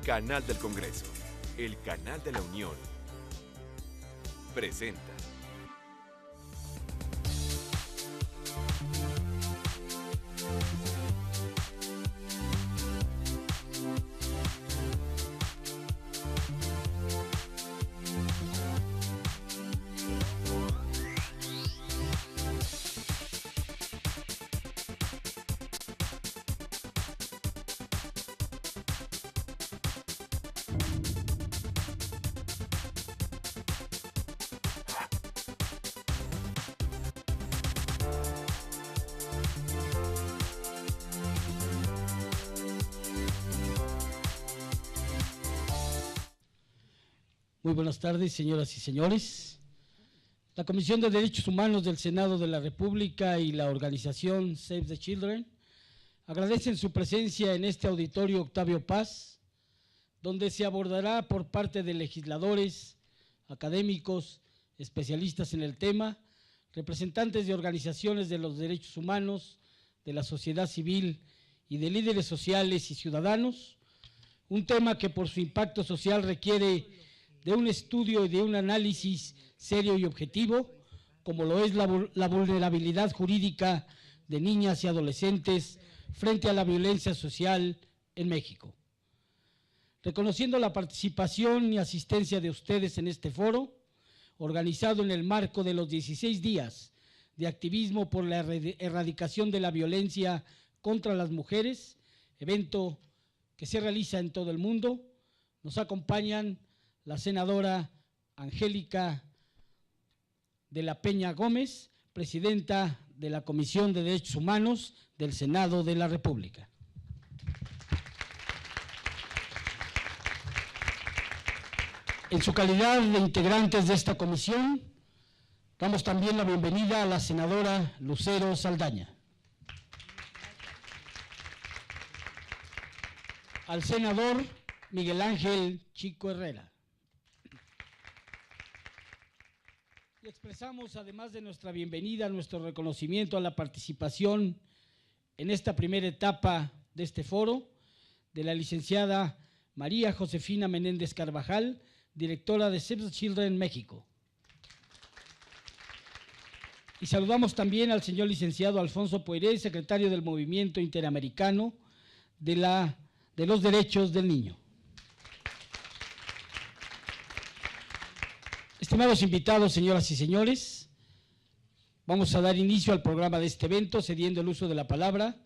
Canal del Congreso, el canal de la Unión, presenta. Muy buenas tardes, señoras y señores. La Comisión de Derechos Humanos del Senado de la República y la organización Save the Children agradecen su presencia en este auditorio Octavio Paz, donde se abordará por parte de legisladores, académicos, especialistas en el tema, representantes de organizaciones de los derechos humanos, de la sociedad civil y de líderes sociales y ciudadanos, un tema que por su impacto social requiere de un estudio y de un análisis serio y objetivo, como lo es la vulnerabilidad jurídica de niñas y adolescentes frente a la violencia social en México. Reconociendo la participación y asistencia de ustedes en este foro, organizado en el marco de los 16 días de activismo por la erradicación de la violencia contra las mujeres, evento que se realiza en todo el mundo, nos acompañan la senadora Angélica de la Peña Gómez, presidenta de la Comisión de Derechos Humanos del Senado de la República. En su calidad de integrantes de esta comisión, damos también la bienvenida a la senadora Lucero Saldaña, al senador Miguel Ángel Chico Herrera. Y expresamos, además de nuestra bienvenida, nuestro reconocimiento a la participación en esta primera etapa de este foro de la licenciada María Josefina Menéndez Carvajal, directora de Save the Children México. Y saludamos también al señor licenciado Alfonso Poiré, secretario del Movimiento Interamericano de los Derechos del Niño. Estimados invitados, señoras y señores, vamos a dar inicio al programa de este evento, cediendo el uso de la palabra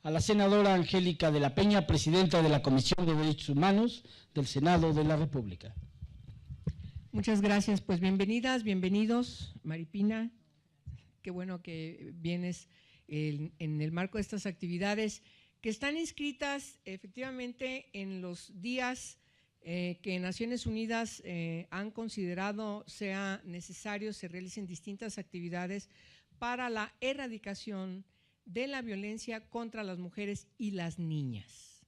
a la senadora Angélica de la Peña, presidenta de la Comisión de Derechos Humanos del Senado de la República. Muchas gracias, pues bienvenidas, bienvenidos, Maripina, qué bueno que vienes en el marco de estas actividades que están inscritas efectivamente en los días que Naciones Unidas han considerado sea necesario se realicen distintas actividades para la erradicación de la violencia contra las mujeres y las niñas.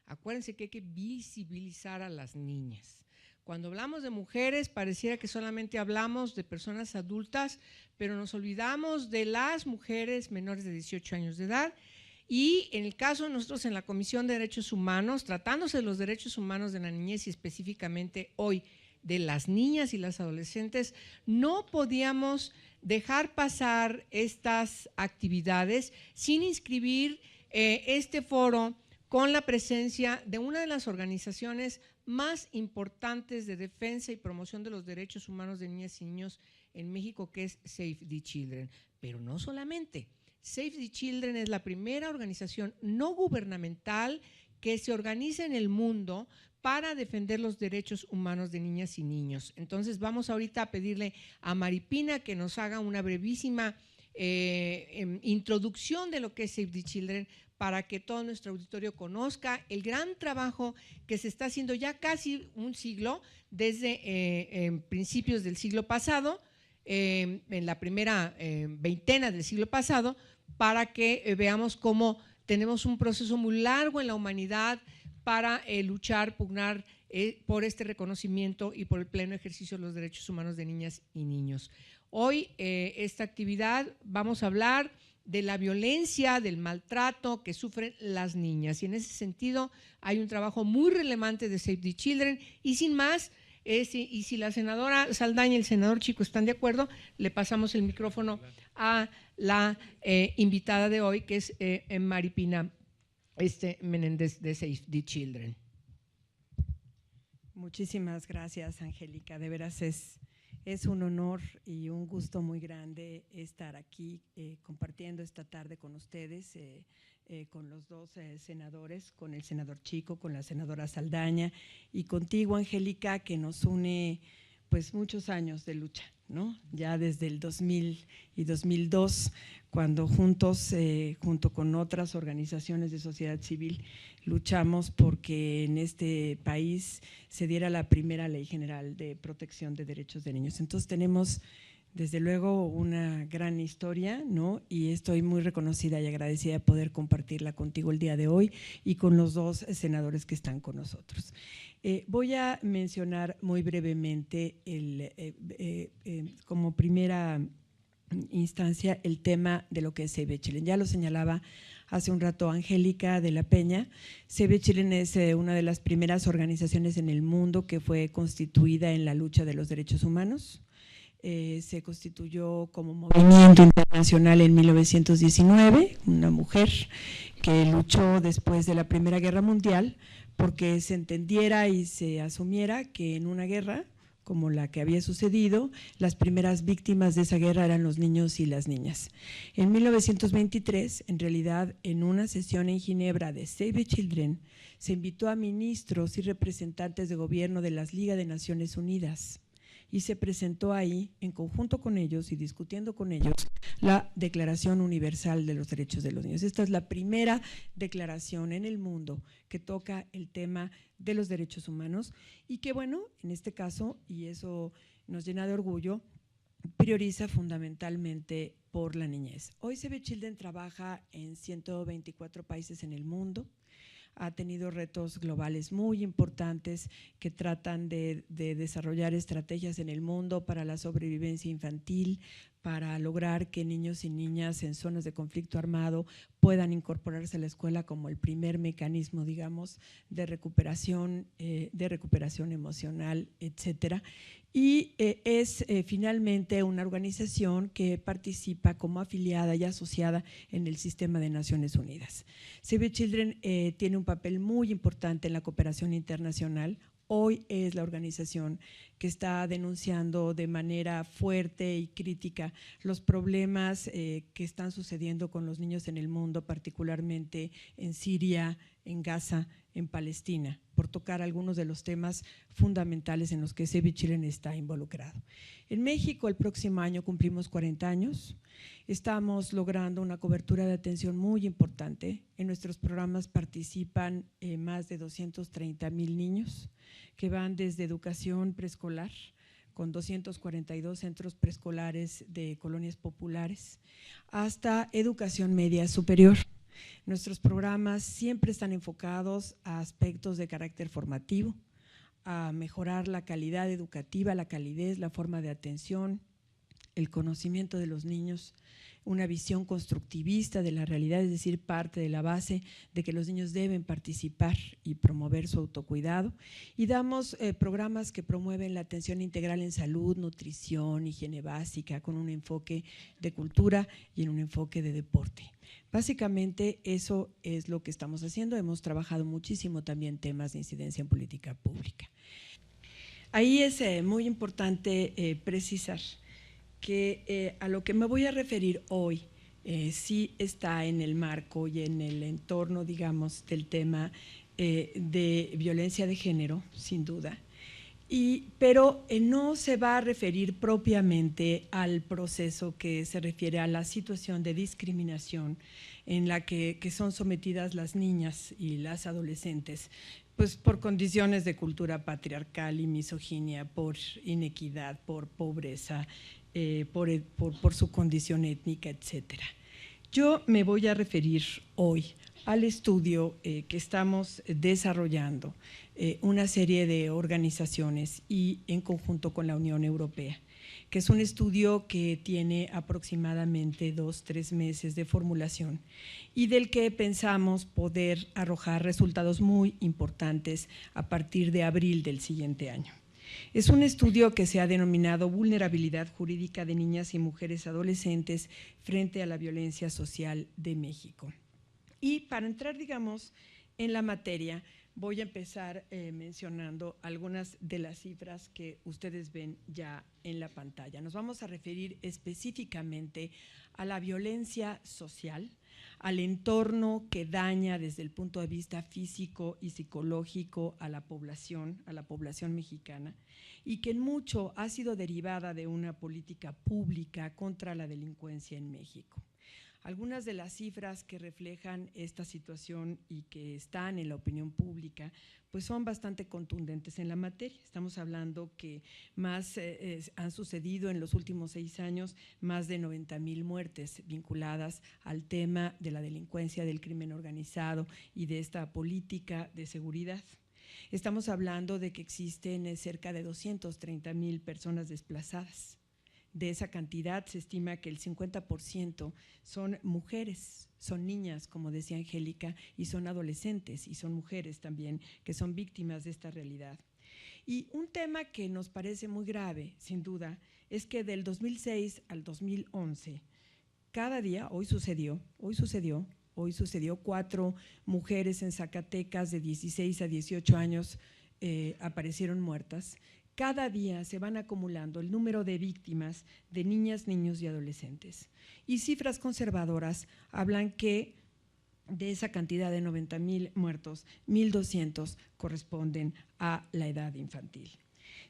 Acuérdense que hay que visibilizar a las niñas. Cuando hablamos de mujeres, pareciera que solamente hablamos de personas adultas, pero nos olvidamos de las mujeres menores de 18 años de edad. Y en el caso de nosotros en la Comisión de Derechos Humanos, tratándose de los derechos humanos de la niñez y específicamente hoy de las niñas y las adolescentes, no podíamos dejar pasar estas actividades sin inscribir este foro con la presencia de una de las organizaciones más importantes de defensa y promoción de los derechos humanos de niñas y niños en México, que es Save the Children. Pero no solamente. Save the Children es la primera organización no gubernamental que se organiza en el mundo para defender los derechos humanos de niñas y niños. Entonces vamos ahorita a pedirle a Maripina que nos haga una brevísima introducción de lo que es Save the Children para que todo nuestro auditorio conozca el gran trabajo que se está haciendo ya casi un siglo, desde principios del siglo pasado, en la primera veintena del siglo pasado, para que veamos cómo tenemos un proceso muy largo en la humanidad para luchar, pugnar por este reconocimiento y por el pleno ejercicio de los derechos humanos de niñas y niños. Hoy esta actividad vamos a hablar de la violencia, del maltrato que sufren las niñas. Y en ese sentido hay un trabajo muy relevante de Save the Children. Y sin más, y si la senadora Saldaña y el senador Chico están de acuerdo, le pasamos el micrófono a la invitada de hoy, que es Maripina Menéndez de Save the Children. Muchísimas gracias, Angélica. De veras es un honor y un gusto muy grande estar aquí compartiendo esta tarde con ustedes, con los dos senadores, con el senador Chico, con la senadora Saldaña y contigo, Angélica, que nos une pues muchos años de lucha, ¿no? Ya desde el 2000 y 2002, cuando juntos, junto con otras organizaciones de sociedad civil, luchamos porque en este país se diera la primera Ley General de Protección de Derechos de Niños. Entonces tenemos desde luego una gran historia, ¿no? Y estoy muy reconocida y agradecida de poder compartirla contigo el día de hoy y con los dos senadores que están con nosotros. Voy a mencionar muy brevemente como primera instancia el tema de lo que es Save the Children. Ya lo señalaba hace un rato Angélica de la Peña. Save the Children es una de las primeras organizaciones en el mundo que fue constituida en la lucha de los derechos humanos. Se constituyó como movimiento internacional en 1919, una mujer que luchó después de la Primera Guerra Mundial porque se entendiera y se asumiera que en una guerra como la que había sucedido, las primeras víctimas de esa guerra eran los niños y las niñas. En 1923, en realidad, en una sesión en Ginebra de Save the Children, se invitó a ministros y representantes de gobierno de las Ligas de Naciones Unidas y se presentó ahí, en conjunto con ellos y discutiendo con ellos, la Declaración Universal de los Derechos de los Niños. Esta es la primera declaración en el mundo que toca el tema de los derechos humanos y que, bueno, en este caso, y eso nos llena de orgullo, prioriza fundamentalmente por la niñez. Hoy Save the Children trabaja en 124 países en el mundo. Ha tenido retos globales muy importantes que tratan de desarrollar estrategias en el mundo para la sobrevivencia infantil, para lograr que niños y niñas en zonas de conflicto armado puedan incorporarse a la escuela como el primer mecanismo, digamos, de recuperación emocional, etcétera. Y es finalmente una organización que participa como afiliada y asociada en el sistema de Naciones Unidas. Save the Children tiene un papel muy importante en la cooperación internacional. Hoy es la organización que está denunciando de manera fuerte y crítica los problemas que están sucediendo con los niños en el mundo, particularmente en Siria, en Gaza, en Palestina, por tocar algunos de los temas fundamentales en los que Save the Children está involucrado. En México, el próximo año cumplimos 40 años. Estamos logrando una cobertura de atención muy importante. En nuestros programas participan más de 230,000 niños que van desde educación preescolar, con 242 centros preescolares de colonias populares, hasta educación media superior. Nuestros programas siempre están enfocados a aspectos de carácter formativo, a mejorar la calidad educativa, la calidez, la forma de atención, el conocimiento de los niños, una visión constructivista de la realidad, es decir, parte de la base de que los niños deben participar y promover su autocuidado. Y damos programas que promueven la atención integral en salud, nutrición, higiene básica, con un enfoque de cultura y en un enfoque de deporte. Básicamente eso es lo que estamos haciendo. Hemos trabajado muchísimo también temas de incidencia en política pública. Ahí es muy importante precisar que a lo que me voy a referir hoy sí está en el marco y en el entorno, digamos, del tema de violencia de género, sin duda, pero no se va a referir propiamente al proceso que se refiere a la situación de discriminación en la que son sometidas las niñas y las adolescentes, pues por condiciones de cultura patriarcal y misoginia, por inequidad, por pobreza, por su condición étnica, etcétera. Yo me voy a referir hoy al estudio que estamos desarrollando una serie de organizaciones y en conjunto con la Unión Europea, que es un estudio que tiene aproximadamente 2-3 meses de formulación y del que pensamos poder arrojar resultados muy importantes a partir de abril del siguiente año. Es un estudio que se ha denominado Vulnerabilidad Jurídica de Niñas y Mujeres Adolescentes frente a la Violencia Social de México. Y para entrar, digamos, en la materia, voy a empezar mencionando algunas de las cifras que ustedes ven ya en la pantalla. Nos vamos a referir específicamente a la violencia social, al entorno que daña desde el punto de vista físico y psicológico a la población mexicana, y que en mucho ha sido derivada de una política pública contra la delincuencia en México. Algunas de las cifras que reflejan esta situación y que están en la opinión pública, pues son bastante contundentes en la materia. Estamos hablando que han sucedido en los últimos 6 años más de 90,000 muertes vinculadas al tema de la delincuencia, del crimen organizado y de esta política de seguridad. Estamos hablando de que existen cerca de 230,000 personas desplazadas. De esa cantidad se estima que el 50% son mujeres, son niñas, como decía Angélica, y son adolescentes y son mujeres también que son víctimas de esta realidad. Y un tema que nos parece muy grave, sin duda, es que del 2006 al 2011, cada día, hoy sucedió 4 mujeres en Zacatecas de 16 a 18 años aparecieron muertas. Cada día se van acumulando el número de víctimas de niñas, niños y adolescentes. Y cifras conservadoras hablan que de esa cantidad de 90,000 muertos, 1,200 corresponden a la edad infantil.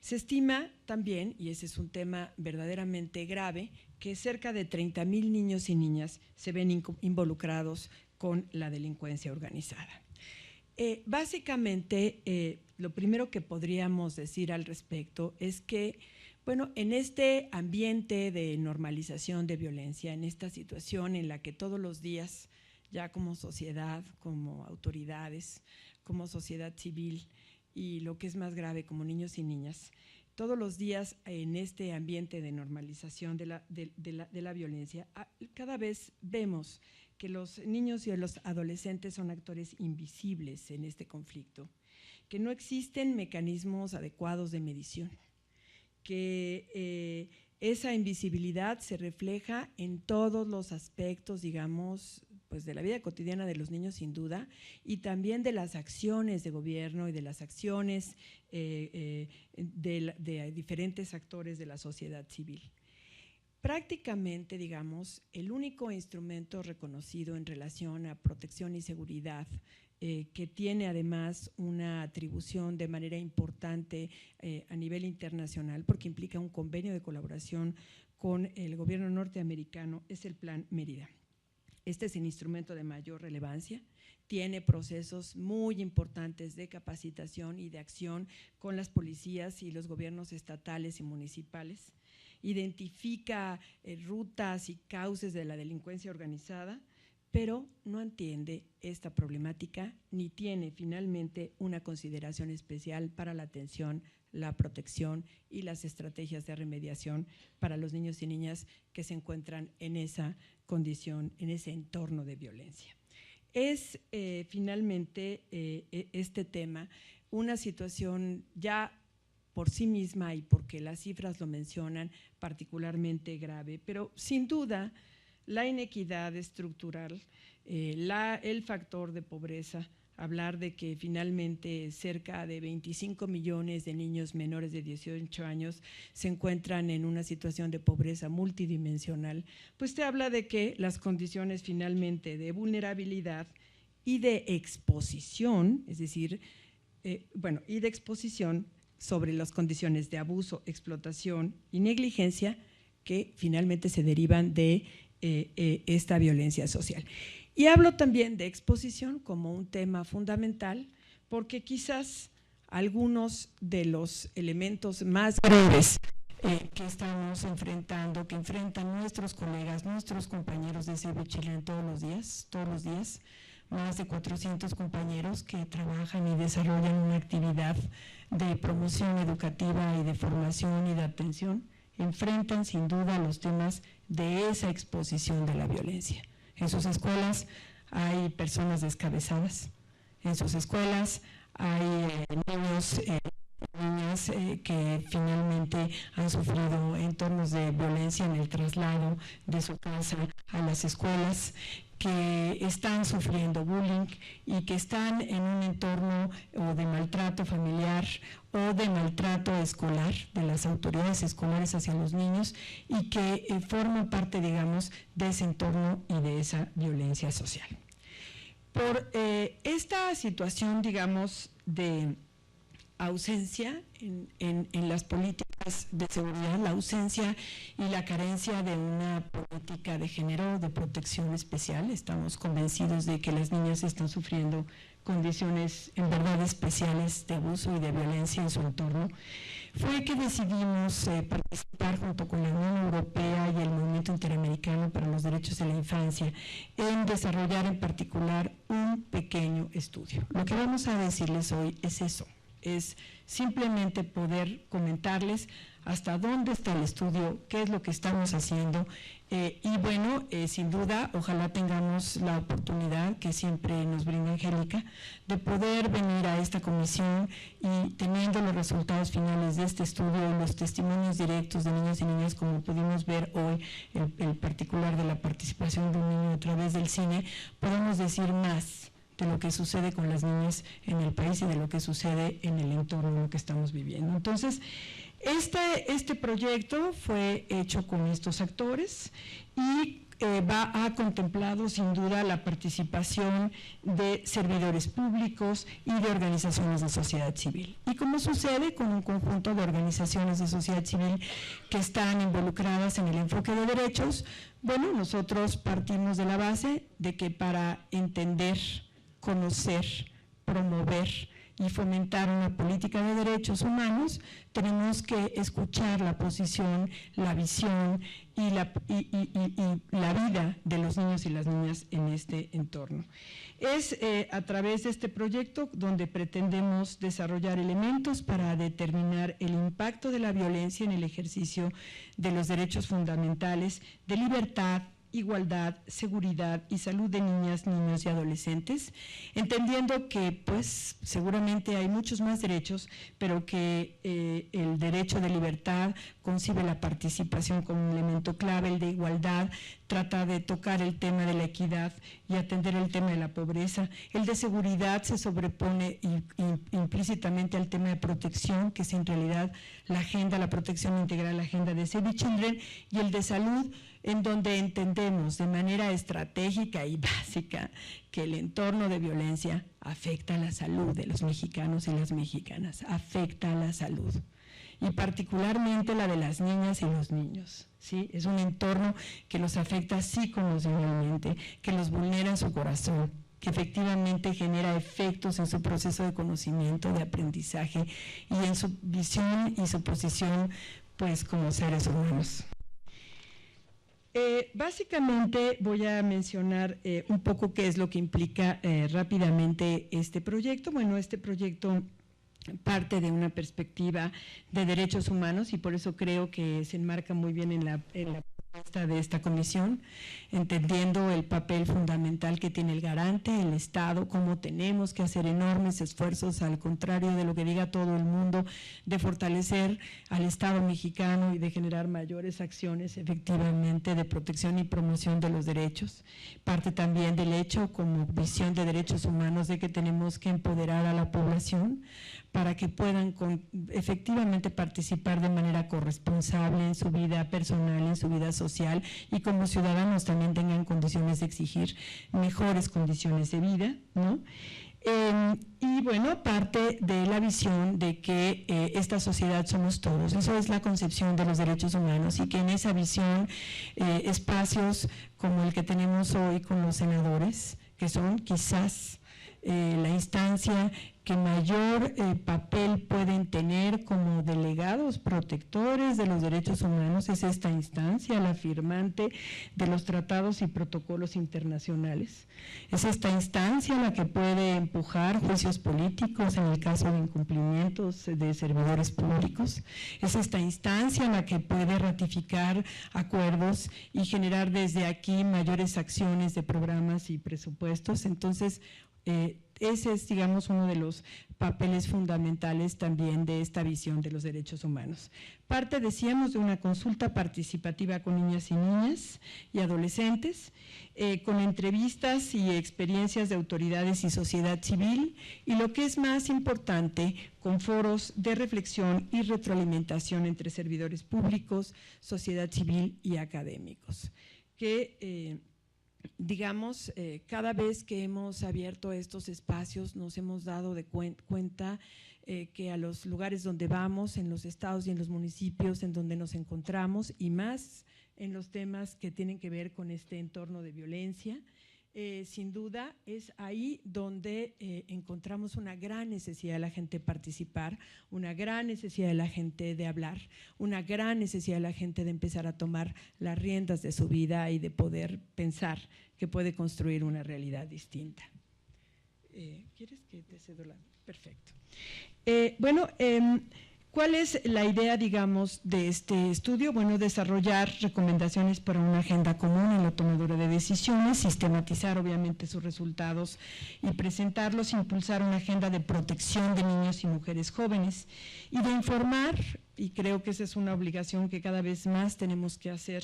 Se estima también, y ese es un tema verdaderamente grave, que cerca de 30,000 niños y niñas se ven involucrados con la delincuencia organizada. Básicamente, lo primero que podríamos decir al respecto es que, bueno, en este ambiente de normalización de violencia, en esta situación en la que todos los días, ya como sociedad, como autoridades, como sociedad civil y lo que es más grave, como niños y niñas, todos los días en este ambiente de normalización de la violencia, cada vez vemos que los niños y los adolescentes son actores invisibles en este conflicto, que no existen mecanismos adecuados de medición, que esa invisibilidad se refleja en todos los aspectos, digamos, pues de la vida cotidiana de los niños sin duda, y también de las acciones de gobierno y de las acciones de diferentes actores de la sociedad civil. Prácticamente, digamos, el único instrumento reconocido en relación a protección y seguridad que tiene además una atribución de manera importante a nivel internacional, porque implica un convenio de colaboración con el gobierno norteamericano, es el Plan Mérida. Este es el instrumento de mayor relevancia, tiene procesos muy importantes de capacitación y de acción con las policías y los gobiernos estatales y municipales, identifica rutas y cauces de la delincuencia organizada, pero no entiende esta problemática ni tiene finalmente una consideración especial para la atención, la protección y las estrategias de remediación para los niños y niñas que se encuentran en esa condición, en ese entorno de violencia. Es finalmente este tema una situación ya por sí misma y porque las cifras lo mencionan particularmente grave, pero sin duda la inequidad estructural, el factor de pobreza, hablar de que finalmente cerca de 25 millones de niños menores de 18 años se encuentran en una situación de pobreza multidimensional, pues te habla de que las condiciones finalmente de vulnerabilidad y de exposición, es decir, y de exposición sobre las condiciones de abuso, explotación y negligencia que finalmente se derivan de esta violencia social. Y hablo también de exposición como un tema fundamental porque quizás algunos de los elementos más graves que estamos enfrentando, que enfrentan nuestros colegas, nuestros compañeros de Save the Children todos los días, más de 400 compañeros que trabajan y desarrollan una actividad de promoción educativa y de formación y de atención enfrentan sin duda los temas de esa exposición de la violencia. En sus escuelas hay personas descabezadas, en sus escuelas hay niños niñas que finalmente han sufrido entornos de violencia en el traslado de su casa a las escuelas, que están sufriendo bullying y que están en un entorno o de maltrato familiar o de maltrato escolar de las autoridades escolares hacia los niños y que forman parte, digamos, de ese entorno y de esa violencia social. Por esta situación, digamos, de ausencia en las políticas de seguridad, la ausencia y la carencia de una política de género de protección especial. Estamos convencidos de que las niñas están sufriendo condiciones en verdad especiales de abuso y de violencia en su entorno. Fue que decidimos participar junto con la Unión Europea y el Movimiento Interamericano para los Derechos de la Infancia en desarrollar en particular un pequeño estudio. Lo que vamos a decirles hoy es eso. Es simplemente poder comentarles hasta dónde está el estudio, qué es lo que estamos haciendo y bueno, sin duda, ojalá tengamos la oportunidad que siempre nos brinda Angélica de poder venir a esta comisión y teniendo los resultados finales de este estudio y los testimonios directos de niños y niñas, como pudimos ver hoy, el particular de la participación de un niño a través del cine, podemos decir más de lo que sucede con las niñas en el país y de lo que sucede en el entorno en el que estamos viviendo. Entonces, este proyecto fue hecho con estos actores y ha contemplado sin duda la participación de servidores públicos y de organizaciones de sociedad civil. Y como sucede con un conjunto de organizaciones de sociedad civil que están involucradas en el enfoque de derechos, bueno, nosotros partimos de la base de que para entender, conocer, promover y fomentar una política de derechos humanos, tenemos que escuchar la posición, la visión y la vida de los niños y las niñas en este entorno. Es a través de este proyecto donde pretendemos desarrollar elementos para determinar el impacto de la violencia en el ejercicio de los derechos fundamentales de libertad, igualdad, seguridad y salud de niñas, niños y adolescentes, entendiendo que pues seguramente hay muchos más derechos, pero que el derecho de libertad concibe la participación como un elemento clave, el de igualdad trata de tocar el tema de la equidad y atender el tema de la pobreza, el de seguridad se sobrepone implícitamente al tema de protección, que es en realidad la agenda, la protección integral, la agenda de Save the Children, y el de salud, en donde entendemos de manera estratégica y básica que el entorno de violencia afecta a la salud de los mexicanos y las mexicanas, afecta a la salud, y particularmente la de las niñas y los niños, ¿sí? Es un entorno que los afecta psicoemocionalmente, que los vulnera en su corazón, que efectivamente genera efectos en su proceso de conocimiento, de aprendizaje y en su visión y su posición pues como seres humanos. Básicamente voy a mencionar un poco qué es lo que implica rápidamente este proyecto. Bueno, este proyecto parte de una perspectiva de derechos humanos y por eso creo que se enmarca muy bien en la propuesta de esta comisión, entendiendo el papel fundamental que tiene el garante, el Estado, cómo tenemos que hacer enormes esfuerzos, al contrario de lo que diga todo el mundo, de fortalecer al Estado mexicano y de generar mayores acciones efectivamente de protección y promoción de los derechos. Parte también del hecho, como visión de derechos humanos, de que tenemos que empoderar a la población para que puedan efectivamente participar de manera corresponsable en su vida personal, en su vida social, y como ciudadanos también tengan condiciones de exigir mejores condiciones de vida, ¿no? Y bueno, parte de la visión de que esta sociedad somos todos, eso es la concepción de los derechos humanos, y que en esa visión espacios como el que tenemos hoy con los senadores, que son quizás la instancia que mayor papel pueden tener como delegados protectores de los derechos humanos es esta instancia, la firmante de los tratados y protocolos internacionales. Es esta instancia la que puede empujar juicios políticos en el caso de incumplimientos de servidores públicos. Es esta instancia la que puede ratificar acuerdos y generar desde aquí mayores acciones de programas y presupuestos. Entonces, ese es, digamos, uno de los papeles fundamentales también de esta visión de los derechos humanos. Parte, decíamos, de una consulta participativa con niñas y adolescentes, con entrevistas y experiencias de autoridades y sociedad civil, y lo que es más importante, con foros de reflexión y retroalimentación entre servidores públicos, sociedad civil y académicos, que digamos, cada vez que hemos abierto estos espacios nos hemos dado de cuenta que a los lugares donde vamos, en los estados y en los municipios en donde nos encontramos, y más en los temas que tienen que ver con este entorno de violencia, sin duda es ahí donde encontramos una gran necesidad de la gente de participar, una gran necesidad de la gente de hablar, una gran necesidad de la gente de empezar a tomar las riendas de su vida y de poder pensar que puede construir una realidad distinta. ¿Quieres que te cedo la? Perfecto. ¿Cuál es la idea, digamos, de este estudio? Bueno, desarrollar recomendaciones para una agenda común en la tomadura de decisiones, sistematizar obviamente sus resultados y presentarlos, impulsar una agenda de protección de niños y mujeres jóvenes y de informar, y creo que esa es una obligación que cada vez más tenemos que hacer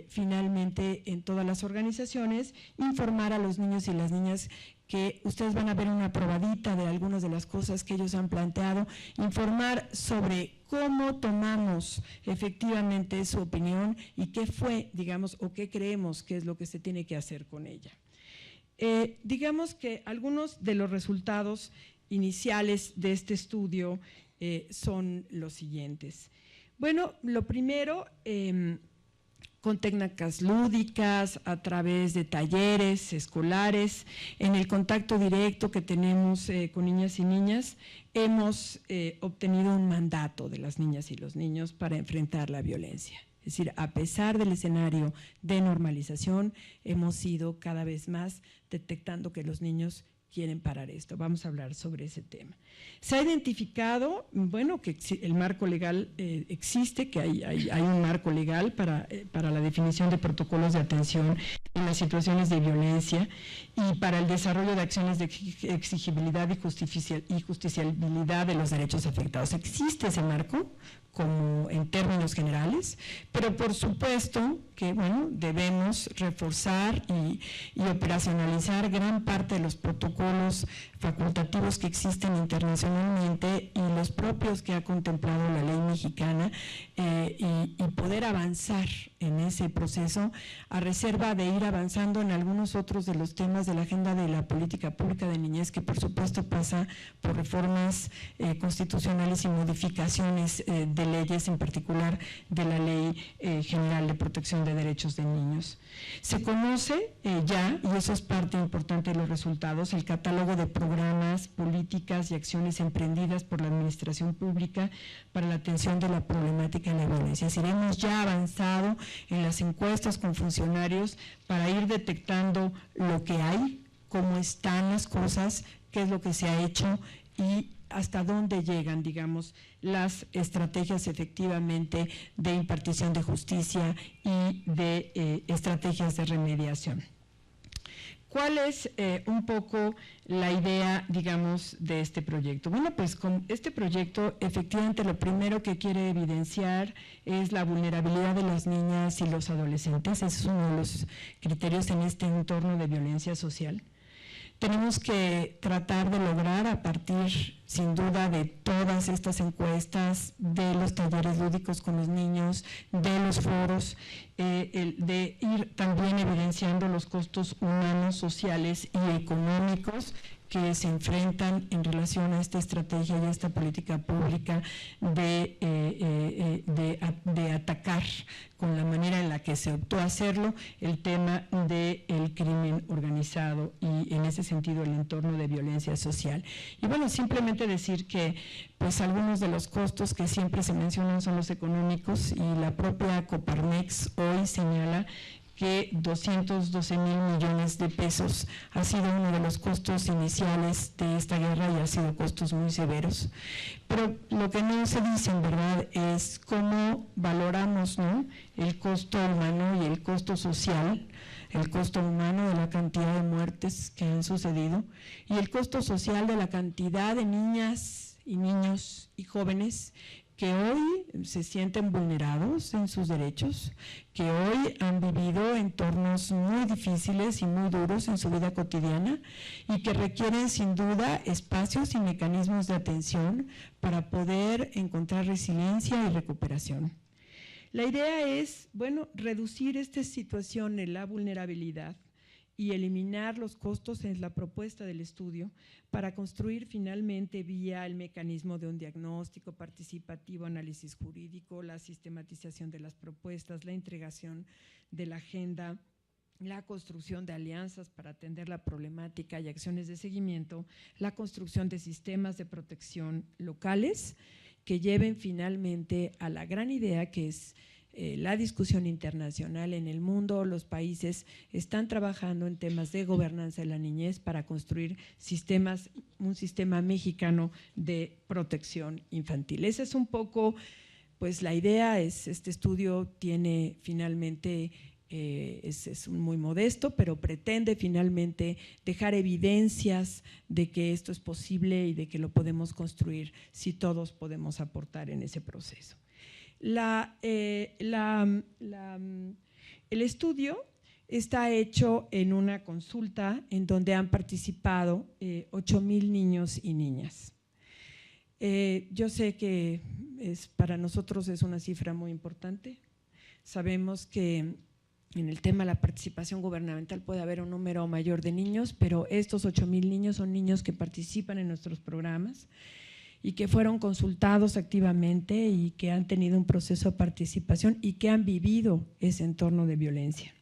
finalmente en todas las organizaciones, informar a los niños y las niñas que ustedes van a ver una probadita de algunas de las cosas que ellos han planteado, informar sobre cómo tomamos efectivamente su opinión y qué fue, digamos, o qué creemos que es lo que se tiene que hacer con ella. Digamos que algunos de los resultados iniciales de este estudio son los siguientes. Bueno, lo primero, con técnicas lúdicas, a través de talleres escolares, en el contacto directo que tenemos con niñas y niñas, hemos obtenido un mandato de las niñas y los niños para enfrentar la violencia. Es decir, a pesar del escenario de normalización, hemos ido cada vez más detectando que los niños quieren parar esto. Vamos a hablar sobre ese tema. Se ha identificado, bueno, que el marco legal existe, que hay un marco legal para la definición de protocolos de atención en las situaciones de violencia y para el desarrollo de acciones de exigibilidad y justiciabilidad de los derechos afectados. Existe ese marco, como en términos generales, pero por supuesto que, bueno, debemos reforzar y operacionalizar gran parte de los protocolos facultativos que existen internacionalmente y los propios que ha contemplado la ley mexicana y poder avanzar en ese proceso a reserva de ir avanzando en algunos otros de los temas de la agenda de la política pública de niñez, que por supuesto pasa por reformas constitucionales y modificaciones de leyes, en particular de la Ley General de Protección de Derechos de Niños. Se conoce ya, y eso es parte importante de los resultados, el catálogo de programas, políticas y acciones emprendidas por la administración pública para la atención de la problemática de la violencia. Es decir, hemos ya avanzado en las encuestas con funcionarios para ir detectando lo que hay, cómo están las cosas, qué es lo que se ha hecho y hasta dónde llegan, digamos, las estrategias efectivamente de impartición de justicia y de estrategias de remediación. ¿Cuál es un poco la idea, digamos, de este proyecto? Bueno, pues con este proyecto efectivamente lo primero que quiere evidenciar es la vulnerabilidad de las niñas y los adolescentes. Ese es uno de los criterios en este entorno de violencia social. Tenemos que tratar de lograr, a partir, sin duda, de todas estas encuestas, de los talleres lúdicos con los niños, de los foros, de ir también evidenciando los costos humanos, sociales y económicos que se enfrentan en relación a esta estrategia y a esta política pública de atacar con la manera en la que se optó a hacerlo el tema del crimen organizado y en ese sentido el entorno de violencia social. Y bueno, simplemente decir que pues algunos de los costos que siempre se mencionan son los económicos, y la propia Coparmex hoy señala que 212 mil millones de pesos ha sido uno de los costos iniciales de esta guerra, y ha sido costos muy severos. Pero lo que no se dice en verdad es cómo valoramos, ¿no?, el costo humano y el costo social, el costo humano de la cantidad de muertes que han sucedido y el costo social de la cantidad de niñas y niños y jóvenes que hoy se sienten vulnerados en sus derechos, que hoy han vivido entornos muy difíciles y muy duros en su vida cotidiana y que requieren sin duda espacios y mecanismos de atención para poder encontrar resiliencia y recuperación. La idea es, bueno, reducir esta situación en la vulnerabilidad y eliminar los costos en la propuesta del estudio para construir finalmente vía el mecanismo de un diagnóstico participativo, análisis jurídico, la sistematización de las propuestas, la integración de la agenda, la construcción de alianzas para atender la problemática y acciones de seguimiento, la construcción de sistemas de protección locales que lleven finalmente a la gran idea que es la discusión internacional. En el mundo, los países están trabajando en temas de gobernanza de la niñez para construir sistemas, un sistema mexicano de protección infantil. Esa es un poco, pues la idea es, este estudio tiene finalmente, es muy modesto, pero pretende finalmente dejar evidencias de que esto es posible y de que lo podemos construir si todos podemos aportar en ese proceso. El estudio está hecho en una consulta en donde han participado 8,000 niños y niñas. Yo sé que para nosotros es una cifra muy importante. Sabemos que en el tema de la participación gubernamental puede haber un número mayor de niños, pero estos 8,000 niños son niños que participan en nuestros programas y que fueron consultados activamente y que han tenido un proceso de participación y que han vivido ese entorno de violencia.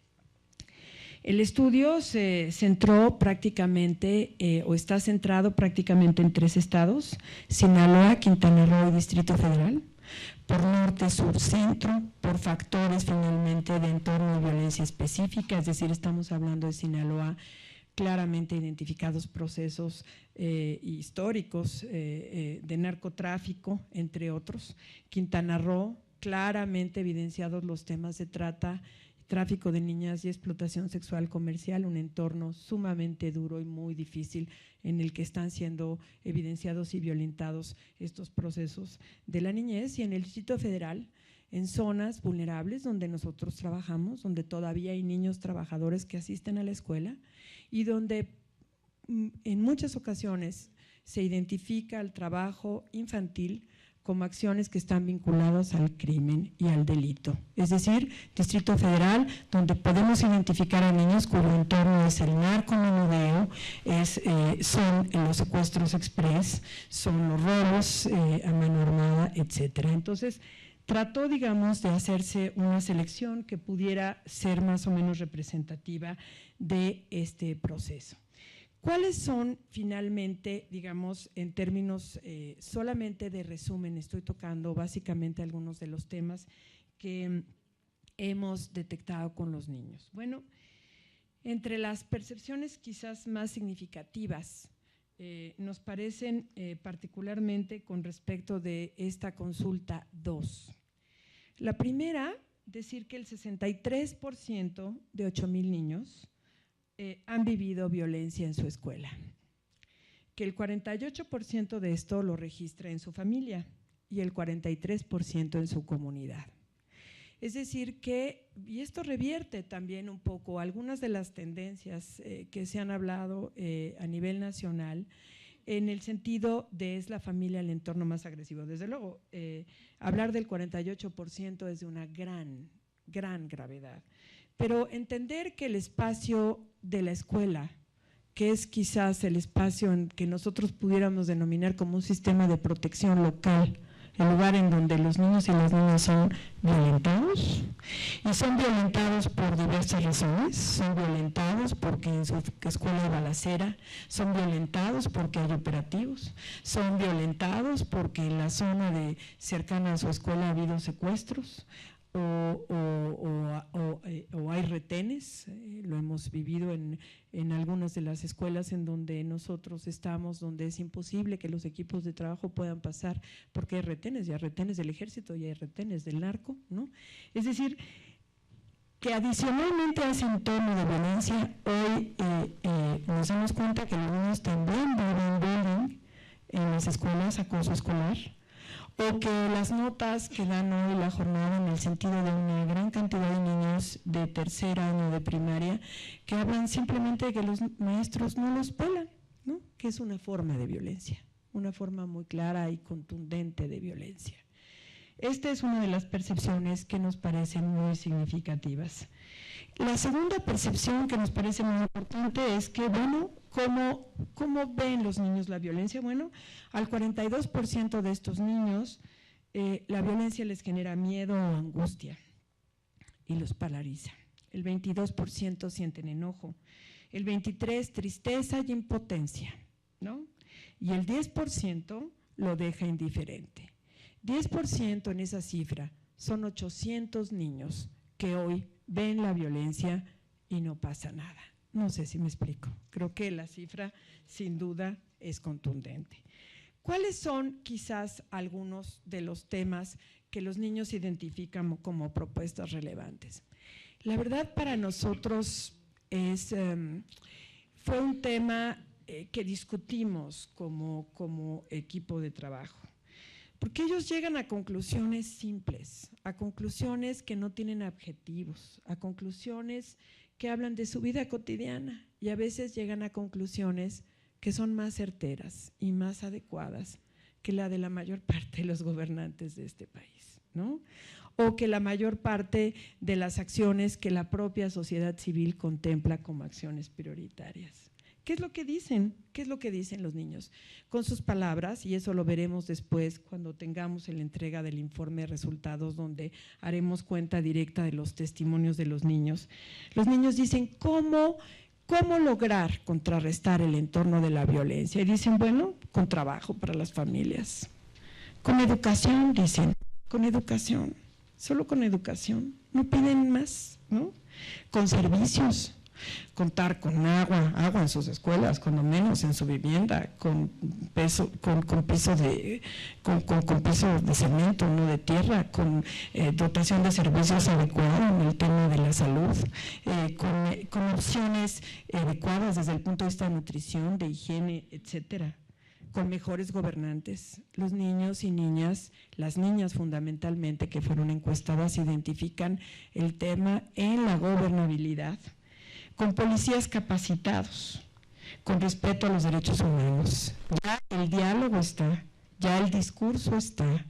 El estudio se centró prácticamente o está centrado prácticamente en 3 estados: Sinaloa, Quintana Roo y Distrito Federal, por norte, sur, centro, por factores finalmente de entorno de violencia específica, es decir, estamos hablando de Sinaloa, claramente identificados procesos históricos de narcotráfico, entre otros. Quintana Roo, claramente evidenciados los temas de trata, tráfico de niñas y explotación sexual comercial, un entorno sumamente duro y muy difícil en el que están siendo evidenciados y violentados estos procesos de la niñez. Y en el Distrito Federal, en zonas vulnerables donde nosotros trabajamos, donde todavía hay niños trabajadores que asisten a la escuela y donde en muchas ocasiones se identifica el trabajo infantil como acciones que están vinculadas al crimen y al delito. Es decir, Distrito Federal, donde podemos identificar a niños cuyo entorno es el narcomenudeo, son los secuestros express, son los robos a mano armada, etcétera. Entonces, trató, digamos, de hacerse una selección que pudiera ser más o menos representativa de este proceso. ¿Cuáles son finalmente, digamos, en términos solamente de resumen, estoy tocando básicamente algunos de los temas que hemos detectado con los niños? Bueno, entre las percepciones quizás más significativas nos parecen particularmente con respecto de esta consulta 2. La primera, decir que el 63% de 8,000 niños han vivido violencia en su escuela, que el 48% de esto lo registra en su familia y el 43% en su comunidad. Es decir que, y esto revierte también un poco algunas de las tendencias que se han hablado a nivel nacional en el sentido de es la familia el entorno más agresivo. Desde luego, hablar del 48% es de una gran gravedad. Pero entender que el espacio de la escuela que es quizás el espacio en que nosotros pudiéramos denominar como un sistema de protección local, el lugar en donde los niños y las niñas son violentados, y son violentados por diversas razones. Son violentados porque en su escuela hay balacera, son violentados porque hay operativos, son violentados porque en la zona cercana a su escuela ha habido secuestros, o hay retenes. Lo hemos vivido en algunas de las escuelas en donde nosotros estamos, donde es imposible que los equipos de trabajo puedan pasar porque hay retenes, y hay retenes del ejército y hay retenes del narco, ¿no? Es decir, que adicionalmente a ese entorno de violencia, hoy nos damos cuenta que los niños también viven bullying en las escuelas, acoso escolar, o que las notas que dan hoy la jornada en el sentido de una gran cantidad de niños de tercer año de primaria que hablan simplemente de que los maestros no los pelan, ¿no? Que es una forma de violencia, una forma muy clara y contundente de violencia. Esta es una de las percepciones que nos parecen muy significativas. La segunda percepción que nos parece muy importante es que, bueno, ¿cómo ven los niños la violencia? Bueno, al 42% de estos niños la violencia les genera miedo o angustia y los paraliza. El 22% sienten enojo, el 23% tristeza y impotencia, ¿no? Y el 10% lo deja indiferente. 10% en esa cifra son 800 niños que hoy ven la violencia y no pasa nada. No sé si me explico. Creo que la cifra sin duda es contundente. ¿Cuáles son quizás algunos de los temas que los niños identifican como propuestas relevantes? La verdad, para nosotros fue un tema que discutimos como equipo de trabajo, porque ellos llegan a conclusiones simples, a conclusiones que no tienen objetivos, a conclusiones que hablan de su vida cotidiana, y a veces llegan a conclusiones que son más certeras y más adecuadas que la de la mayor parte de los gobernantes de este país, ¿no? O que la mayor parte de las acciones que la propia sociedad civil contempla como acciones prioritarias. ¿Qué es lo que dicen? ¿Qué es lo que dicen los niños? Con sus palabras, y eso lo veremos después cuando tengamos la entrega del informe de resultados, donde haremos cuenta directa de los testimonios de los niños. Los niños dicen, ¿cómo lograr contrarrestar el entorno de la violencia? Y dicen, bueno, con trabajo para las familias, con educación, dicen, con educación, solo con educación, no piden más, ¿no? Con servicios, contar con agua en sus escuelas, cuando menos en su vivienda, con piso de cemento, no de tierra, con dotación de servicios adecuados en el tema de la salud, con opciones adecuadas desde el punto de vista de nutrición, de higiene, etcétera, con mejores gobernantes. Los niños y niñas, las niñas fundamentalmente que fueron encuestadas, identifican el tema en la gobernabilidad, con policías capacitados, con respeto a los derechos humanos. Ya el diálogo está, ya el discurso está,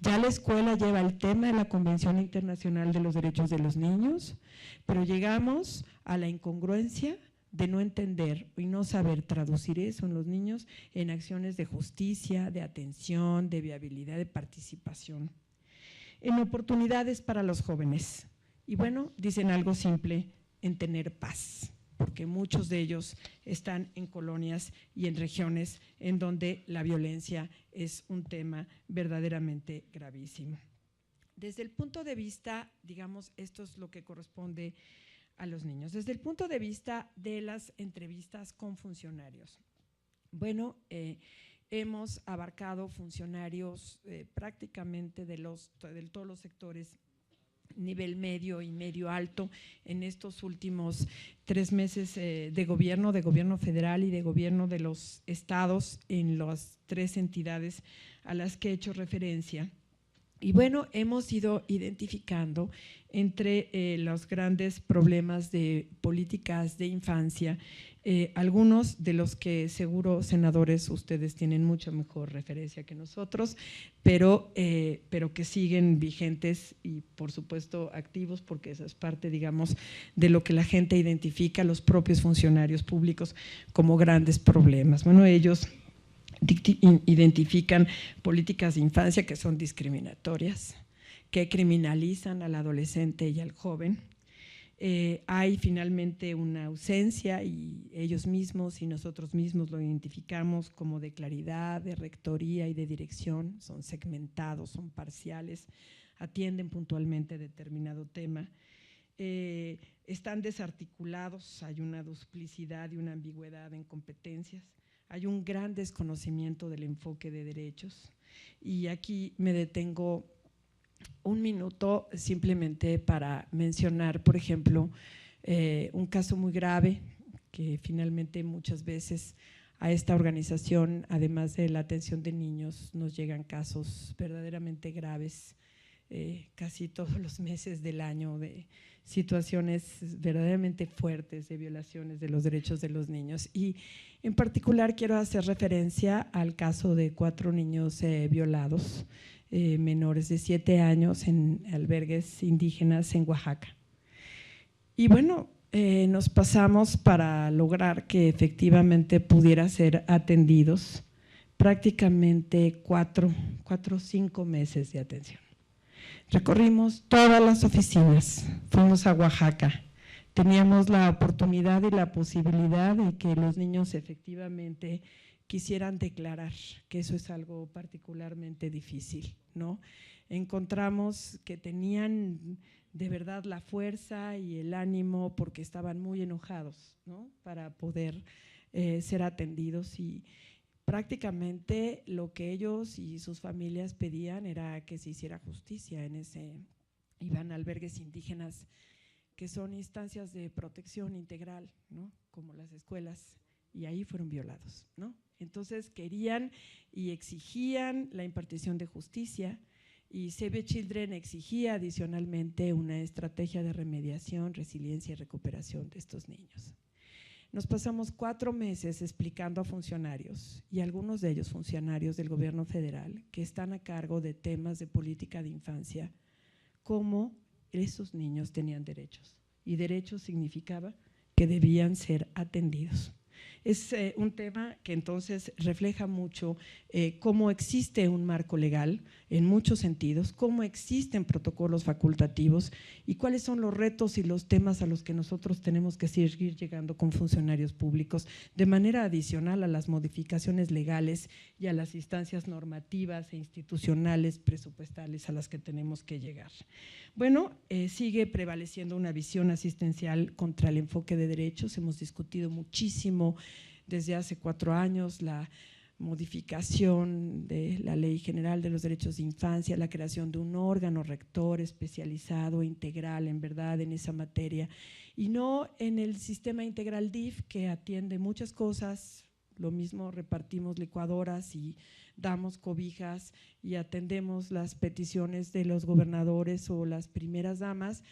ya la escuela lleva el tema de la Convención Internacional de los Derechos de los Niños, pero llegamos a la incongruencia de no entender y no saber traducir eso en los niños en acciones de justicia, de atención, de viabilidad, de participación, en oportunidades para los jóvenes. Y bueno, dicen algo simple, en tener paz, porque muchos de ellos están en colonias y en regiones en donde la violencia es un tema verdaderamente gravísimo. Desde el punto de vista, digamos, esto es lo que corresponde a los niños. Desde el punto de vista de las entrevistas con funcionarios, bueno, hemos abarcado funcionarios prácticamente de todos los sectores, nivel medio y medio alto, en estos últimos 3 meses de gobierno federal y de gobierno de los estados, en las 3 entidades a las que he hecho referencia. Y bueno, hemos ido identificando entre los grandes problemas de políticas de infancia algunos de los que seguro, senadores, ustedes tienen mucha mejor referencia que nosotros, pero que siguen vigentes y por supuesto activos, porque eso es parte, digamos, de lo que la gente identifica, los propios funcionarios públicos, como grandes problemas. Bueno, ellos identifican políticas de infancia que son discriminatorias, que criminalizan al adolescente y al joven. Hay finalmente una ausencia y ellos mismos y nosotros mismos lo identificamos como de claridad, de rectoría y de dirección, son segmentados, son parciales, atienden puntualmente determinado tema, están desarticulados, hay una duplicidad y una ambigüedad en competencias, hay un gran desconocimiento del enfoque de derechos y aquí me detengo un minuto simplemente para mencionar, por ejemplo, un caso muy grave que finalmente muchas veces a esta organización, además de la atención de niños, nos llegan casos verdaderamente graves, casi todos los meses del año, de situaciones verdaderamente fuertes de violaciones de los derechos de los niños. Y en particular quiero hacer referencia al caso de 4 niños violados, menores de 7 años en albergues indígenas en Oaxaca. Y bueno, nos pasamos para lograr que efectivamente pudiera ser atendidos prácticamente 4 o 5 meses de atención. Recorrimos todas las oficinas, fuimos a Oaxaca, teníamos la oportunidad y la posibilidad de que los niños efectivamente quisieran declarar, que eso es algo particularmente difícil, ¿no? Encontramos que tenían de verdad la fuerza y el ánimo porque estaban muy enojados, ¿no? Para poder ser atendidos y prácticamente lo que ellos y sus familias pedían era que se hiciera justicia en ese, iban a albergues indígenas que son instancias de protección integral, ¿no? Como las escuelas, y ahí fueron violados, ¿no? Entonces querían y exigían la impartición de justicia y Save the Children exigía adicionalmente una estrategia de remediación, resiliencia y recuperación de estos niños. Nos pasamos 4 meses explicando a funcionarios y algunos de ellos funcionarios del gobierno federal que están a cargo de temas de política de infancia, cómo esos niños tenían derechos y derechos significaba que debían ser atendidos. Es un tema que entonces refleja mucho cómo existe un marco legal en muchos sentidos, cómo existen protocolos facultativos y cuáles son los retos y los temas a los que nosotros tenemos que seguir llegando con funcionarios públicos de manera adicional a las modificaciones legales y a las instancias normativas e institucionales, presupuestales a las que tenemos que llegar. Bueno, sigue prevaleciendo una visión asistencial contra el enfoque de derechos, hemos discutido muchísimo desde hace 4 años la modificación de la Ley General de los Derechos de Infancia, la creación de un órgano rector especializado, integral, en verdad, en esa materia, y no en el sistema integral DIF que atiende muchas cosas, lo mismo repartimos licuadoras y damos cobijas y atendemos las peticiones de los gobernadores o las primeras damas,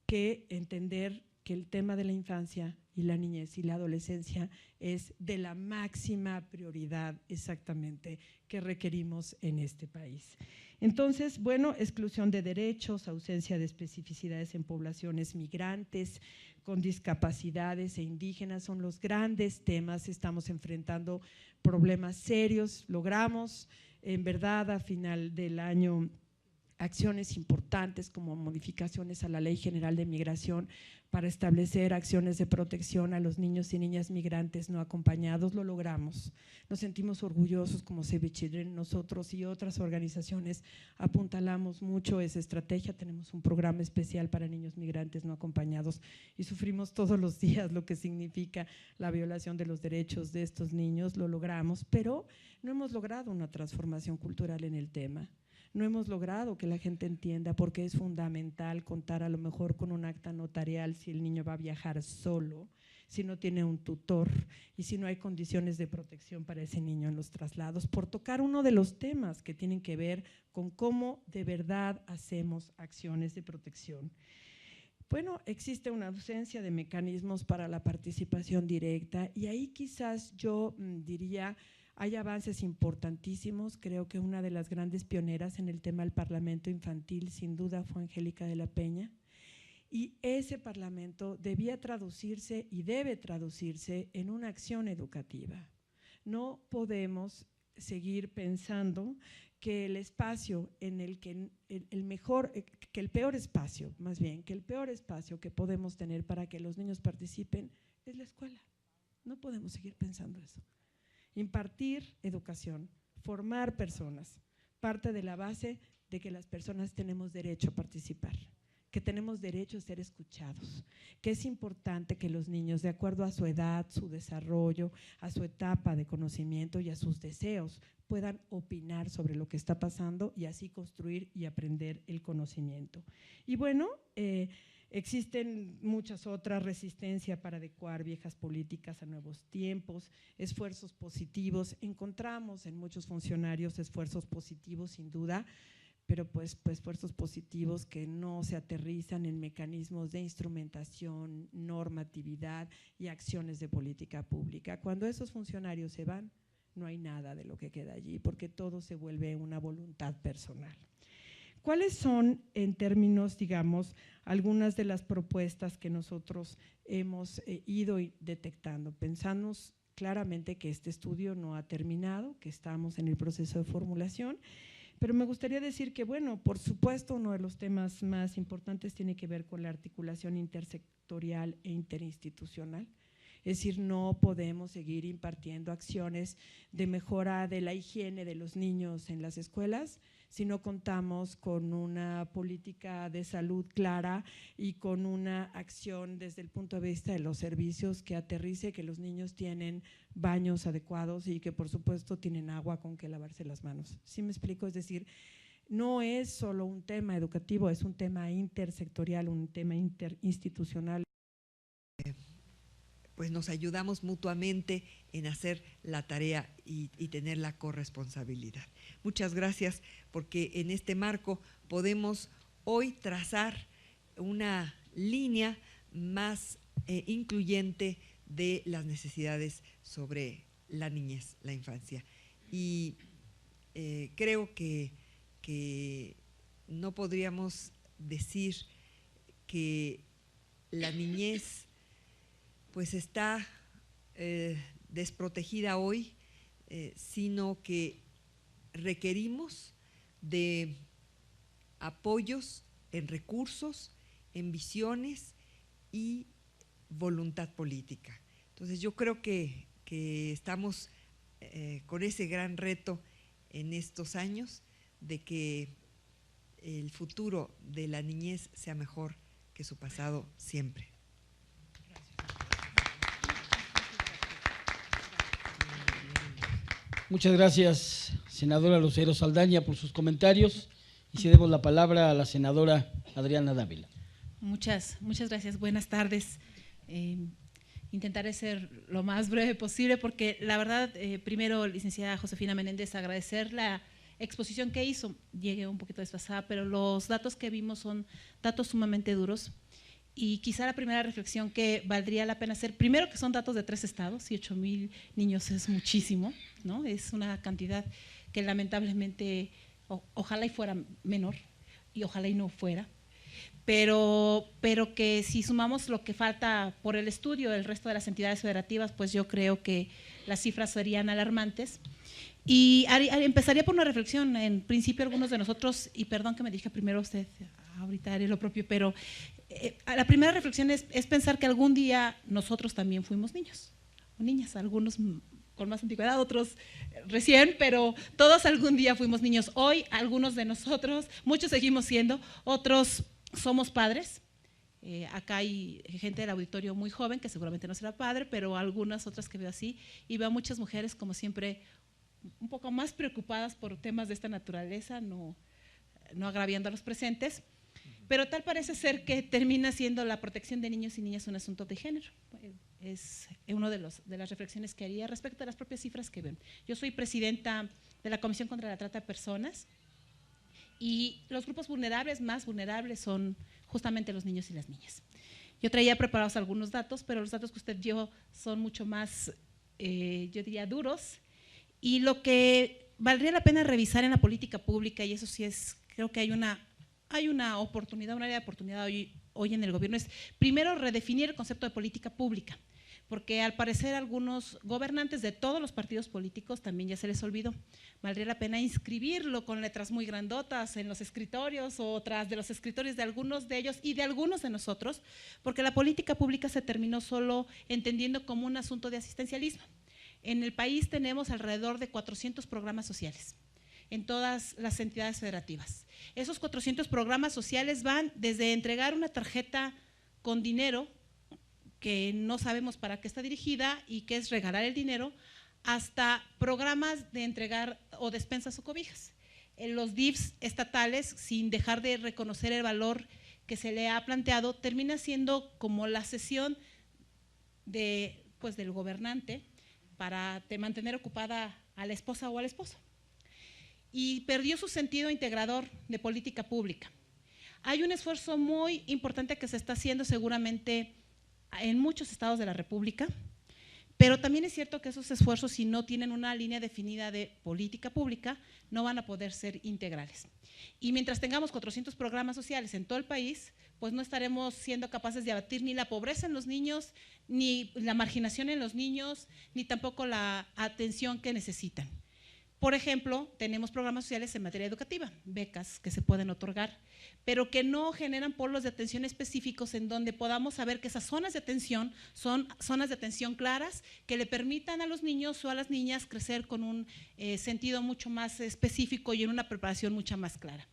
que entender que el tema de la infancia y la niñez y la adolescencia es de la máxima prioridad exactamente que requerimos en este país. Entonces, bueno, exclusión de derechos, ausencia de especificidades en poblaciones migrantes, con discapacidades e indígenas son los grandes temas, estamos enfrentando problemas serios, logramos en verdad a final del año acciones importantes como modificaciones a la Ley General de Migración para establecer acciones de protección a los niños y niñas migrantes no acompañados, lo logramos. Nos sentimos orgullosos como Save the Children, nosotros y otras organizaciones apuntalamos mucho esa estrategia, tenemos un programa especial para niños migrantes no acompañados y sufrimos todos los días lo que significa la violación de los derechos de estos niños, lo logramos, pero no hemos logrado una transformación cultural en el tema. No hemos logrado que la gente entienda por qué es fundamental contar a lo mejor con un acta notarial si el niño va a viajar solo, si no tiene un tutor y si no hay condiciones de protección para ese niño en los traslados, por tocar uno de los temas que tienen que ver con cómo de verdad hacemos acciones de protección. Bueno, existe una ausencia de mecanismos para la participación directa y ahí quizás yo diría, hay avances importantísimos. Creo que una de las grandes pioneras en el tema del Parlamento infantil sin duda fue Angélica de la Peña, y ese Parlamento debía traducirse y debe traducirse en una acción educativa. No podemos seguir pensando que el espacio en el que el peor espacio, más bien, que el peor espacio que podemos tener para que los niños participen es la escuela. No podemos seguir pensando eso. Impartir educación, formar personas, parte de la base de que las personas tenemos derecho a participar, que tenemos derecho a ser escuchados, que es importante que los niños, de acuerdo a su edad, su desarrollo, a su etapa de conocimiento y a sus deseos, puedan opinar sobre lo que está pasando y así construir y aprender el conocimiento. Y bueno, existen muchas otras, resistencia para adecuar viejas políticas a nuevos tiempos, esfuerzos positivos. Encontramos en muchos funcionarios esfuerzos positivos, sin duda, pero pues esfuerzos positivos que no se aterrizan en mecanismos de instrumentación, normatividad y acciones de política pública. Cuando esos funcionarios se van, no hay nada de lo que queda allí, porque todo se vuelve una voluntad personal. ¿Cuáles son, en términos, digamos, algunas de las propuestas que nosotros hemos ido detectando? Pensamos claramente que este estudio no ha terminado, que estamos en el proceso de formulación, pero me gustaría decir que, bueno, por supuesto, uno de los temas más importantes tiene que ver con la articulación intersectorial e interinstitucional. Es decir, no podemos seguir impartiendo acciones de mejora de la higiene de los niños en las escuelas si no contamos con una política de salud clara y con una acción desde el punto de vista de los servicios que aterrice, que los niños tienen baños adecuados y que por supuesto tienen agua con que lavarse las manos. ¿Sí me explico? Es decir, no es solo un tema educativo, es un tema intersectorial, un tema interinstitucional. Pues nos ayudamos mutuamente en hacer la tarea y tener la corresponsabilidad. Muchas gracias, porque en este marco podemos hoy trazar una línea más incluyente de las necesidades sobre la niñez, la infancia. Y creo que no podríamos decir que la niñez pues está desprotegida hoy, sino que requerimos de apoyos en recursos, en visiones y voluntad política. Entonces yo creo que estamos con ese gran reto en estos años de que el futuro de la niñez sea mejor que su pasado siempre. Muchas gracias, senadora Lucero Saldaña, por sus comentarios, y cedemos la palabra a la senadora Adriana Dávila. Muchas gracias. Buenas tardes. Intentaré ser lo más breve posible porque la verdad, primero, licenciada Josefina Menéndez, agradecer la exposición que hizo. Llegué un poquito desfasada, pero los datos que vimos son datos sumamente duros. Y quizá la primera reflexión que valdría la pena hacer, primero que son datos de 3 estados y 8,000 niños es muchísimo, ¿no? Es una cantidad que lamentablemente ojalá y fuera menor y ojalá y no fuera, pero que si sumamos lo que falta por el estudio del resto de las entidades federativas, pues yo creo que las cifras serían alarmantes. Y empezaría por una reflexión. En principio algunos de nosotros, y perdón que me dije primero usted, ahorita haré lo propio, pero la primera reflexión es pensar que algún día nosotros también fuimos niños o niñas, algunos con más antigüedad, otros recién, pero todos algún día fuimos niños. Hoy algunos de nosotros, muchos seguimos siendo, otros somos padres. Acá hay gente del auditorio muy joven que seguramente no será padre, pero algunas otras que veo así, y veo a muchas mujeres como siempre un poco más preocupadas por temas de esta naturaleza, no agraviando a los presentes. Pero tal parece ser que termina siendo la protección de niños y niñas un asunto de género. Es una de las reflexiones que haría respecto a las propias cifras que ven. Yo soy presidenta de la Comisión contra la Trata de Personas y los grupos más vulnerables son justamente los niños y las niñas. Yo traía preparados algunos datos, pero los datos que usted dio son mucho más, yo diría, duros, y lo que valdría la pena revisar en la política pública, y eso sí creo que hay una oportunidad, un área de oportunidad hoy en el gobierno, es primero redefinir el concepto de política pública, porque al parecer algunos gobernantes de todos los partidos políticos también ya se les olvidó. Valdría la pena inscribirlo con letras muy grandotas en los escritorios o tras de los escritorios de algunos de ellos y de algunos de nosotros, porque la política pública se terminó solo entendiendo como un asunto de asistencialismo. En el país tenemos alrededor de 400 programas sociales en todas las entidades federativas. Esos 400 programas sociales van desde entregar una tarjeta con dinero que no sabemos para qué está dirigida y que es regalar el dinero, hasta programas de entregar o despensas o cobijas. En los DIFs estatales, sin dejar de reconocer el valor que se le ha planteado, termina siendo como la cesión del gobernante para mantener ocupada a la esposa o al esposo. Y perdió su sentido integrador de política pública. Hay un esfuerzo muy importante que se está haciendo seguramente en muchos estados de la República, pero también es cierto que esos esfuerzos, si no tienen una línea definida de política pública, no van a poder ser integrales. Y mientras tengamos 400 programas sociales en todo el país, pues no estaremos siendo capaces de abatir ni la pobreza en los niños, ni la marginación en los niños, ni tampoco la atención que necesitan. Por ejemplo, tenemos programas sociales en materia educativa, becas que se pueden otorgar, pero que no generan polos de atención específicos en donde podamos saber que esas zonas de atención son zonas de atención claras que le permitan a los niños o a las niñas crecer con un sentido mucho más específico y en una preparación mucho más clara.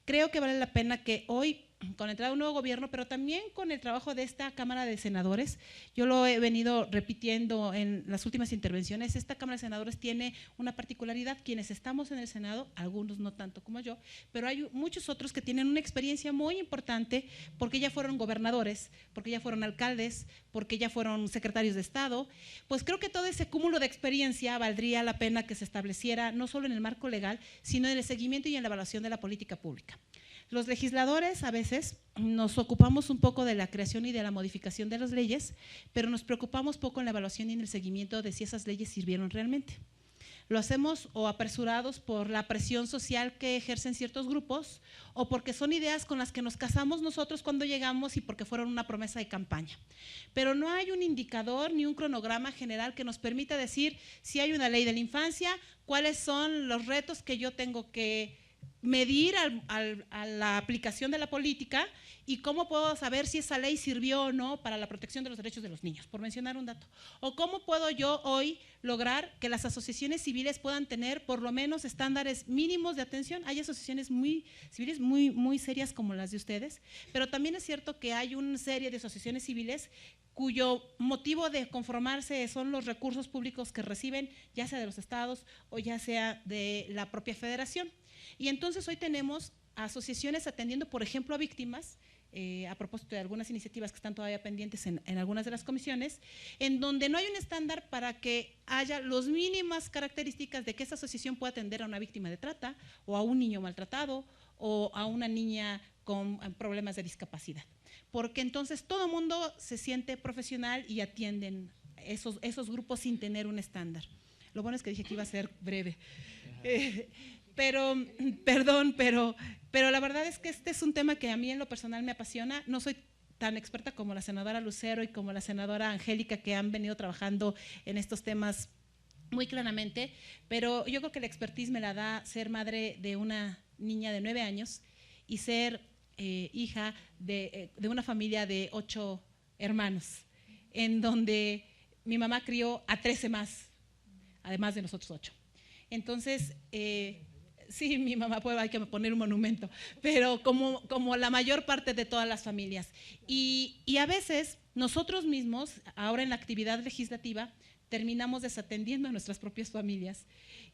Creo que vale la pena que hoy, con la entrada de un nuevo gobierno, pero también con el trabajo de esta Cámara de Senadores, yo lo he venido repitiendo en las últimas intervenciones, esta Cámara de Senadores tiene una particularidad, quienes estamos en el Senado, algunos no tanto como yo, pero hay muchos otros que tienen una experiencia muy importante porque ya fueron gobernadores, porque ya fueron alcaldes, porque ya fueron secretarios de Estado. Pues creo que todo ese cúmulo de experiencia valdría la pena que se estableciera no solo en el marco legal, sino en el seguimiento y en la evaluación de la política pública. Los legisladores a veces nos ocupamos un poco de la creación y de la modificación de las leyes, pero nos preocupamos poco en la evaluación y en el seguimiento de si esas leyes sirvieron realmente. Lo hacemos o apresurados por la presión social que ejercen ciertos grupos o porque son ideas con las que nos casamos nosotros cuando llegamos y porque fueron una promesa de campaña. Pero no hay un indicador ni un cronograma general que nos permita decir si hay una ley de la infancia, cuáles son los retos que yo tengo que medir a la aplicación de la política y cómo puedo saber si esa ley sirvió o no para la protección de los derechos de los niños, por mencionar un dato. O cómo puedo yo hoy lograr que las asociaciones civiles puedan tener por lo menos estándares mínimos de atención. Hay asociaciones civiles muy serias como las de ustedes, pero también es cierto que hay una serie de asociaciones civiles cuyo motivo de conformarse son los recursos públicos que reciben, ya sea de los estados o ya sea de la propia federación. Y entonces hoy tenemos asociaciones atendiendo, por ejemplo, a víctimas, a propósito de algunas iniciativas que están todavía pendientes en algunas de las comisiones, en donde no hay un estándar para que haya las mínimas características de que esa asociación pueda atender a una víctima de trata o a un niño maltratado o a una niña con problemas de discapacidad. Porque entonces todo el mundo se siente profesional y atienden esos grupos sin tener un estándar. Lo bueno es que dije que iba a ser breve. Pero la verdad es que este es un tema que a mí en lo personal me apasiona. No soy tan experta como la senadora Lucero y como la senadora Angélica, que han venido trabajando en estos temas muy claramente, pero yo creo que la expertise me la da ser madre de una niña de 9 años y ser hija de una familia de 8 hermanos, en donde mi mamá crió a 13 más, además de nosotros 8. Entonces, sí, mi mamá hay que poner un monumento, pero como la mayor parte de todas las familias. Y a veces nosotros mismos, ahora en la actividad legislativa, terminamos desatendiendo a nuestras propias familias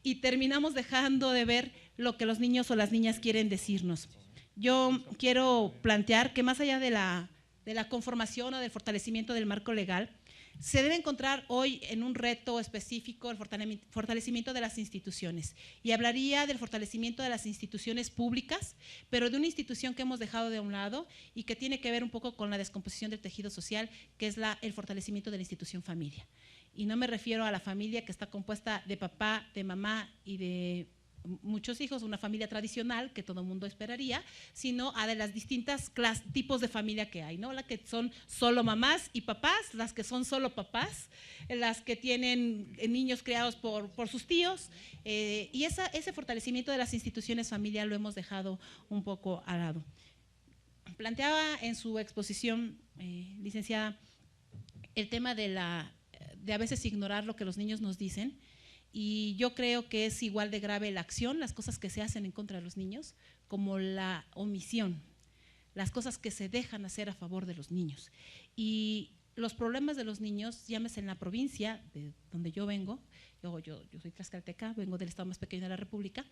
y terminamos dejando de ver lo que los niños o las niñas quieren decirnos. Yo quiero plantear que más allá de la conformación o del fortalecimiento del marco legal, se debe encontrar hoy en un reto específico el fortalecimiento de las instituciones. Y hablaría del fortalecimiento de las instituciones públicas, pero de una institución que hemos dejado de un lado y que tiene que ver un poco con la descomposición del tejido social, que es el fortalecimiento de la institución familia. Y no me refiero a la familia que está compuesta de papá, de mamá y de muchos hijos, una familia tradicional que todo el mundo esperaría, sino a de las distintas tipos de familia que hay, ¿no? La que son solo mamás y papás, las que son solo papás, las que tienen niños criados por sus tíos, y ese fortalecimiento de las instituciones familiares lo hemos dejado un poco al lado. Planteaba en su exposición, licenciada, el tema de a veces ignorar lo que los niños nos dicen. Y yo creo que es igual de grave la acción, las cosas que se hacen en contra de los niños, como la omisión, las cosas que se dejan hacer a favor de los niños. Y los problemas de los niños, llámese en la provincia de donde yo vengo, yo soy tlaxcalteca, vengo del estado más pequeño de la República,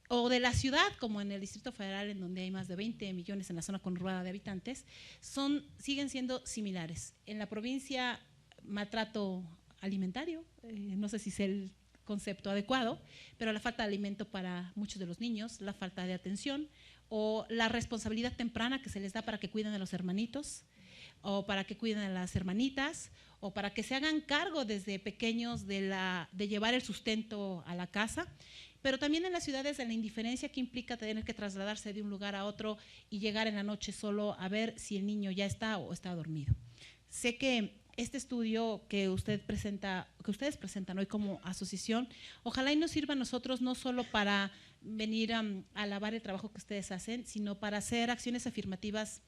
o de la ciudad, como en el Distrito Federal, en donde hay más de 20 millones en la zona conurbada de habitantes, siguen siendo similares. En la provincia, maltrato alimentario, no sé si es el concepto adecuado, pero la falta de alimento para muchos de los niños, la falta de atención o la responsabilidad temprana que se les da para que cuiden a los hermanitos o para que cuiden a las hermanitas o para que se hagan cargo desde pequeños de llevar el sustento a la casa, pero también en las ciudades de la indiferencia que implica tener que trasladarse de un lugar a otro y llegar en la noche solo a ver si el niño ya está o está dormido. Sé que este estudio que ustedes presentan hoy como asociación, ojalá y nos sirva a nosotros no solo para venir a alabar el trabajo que ustedes hacen, sino para hacer acciones afirmativas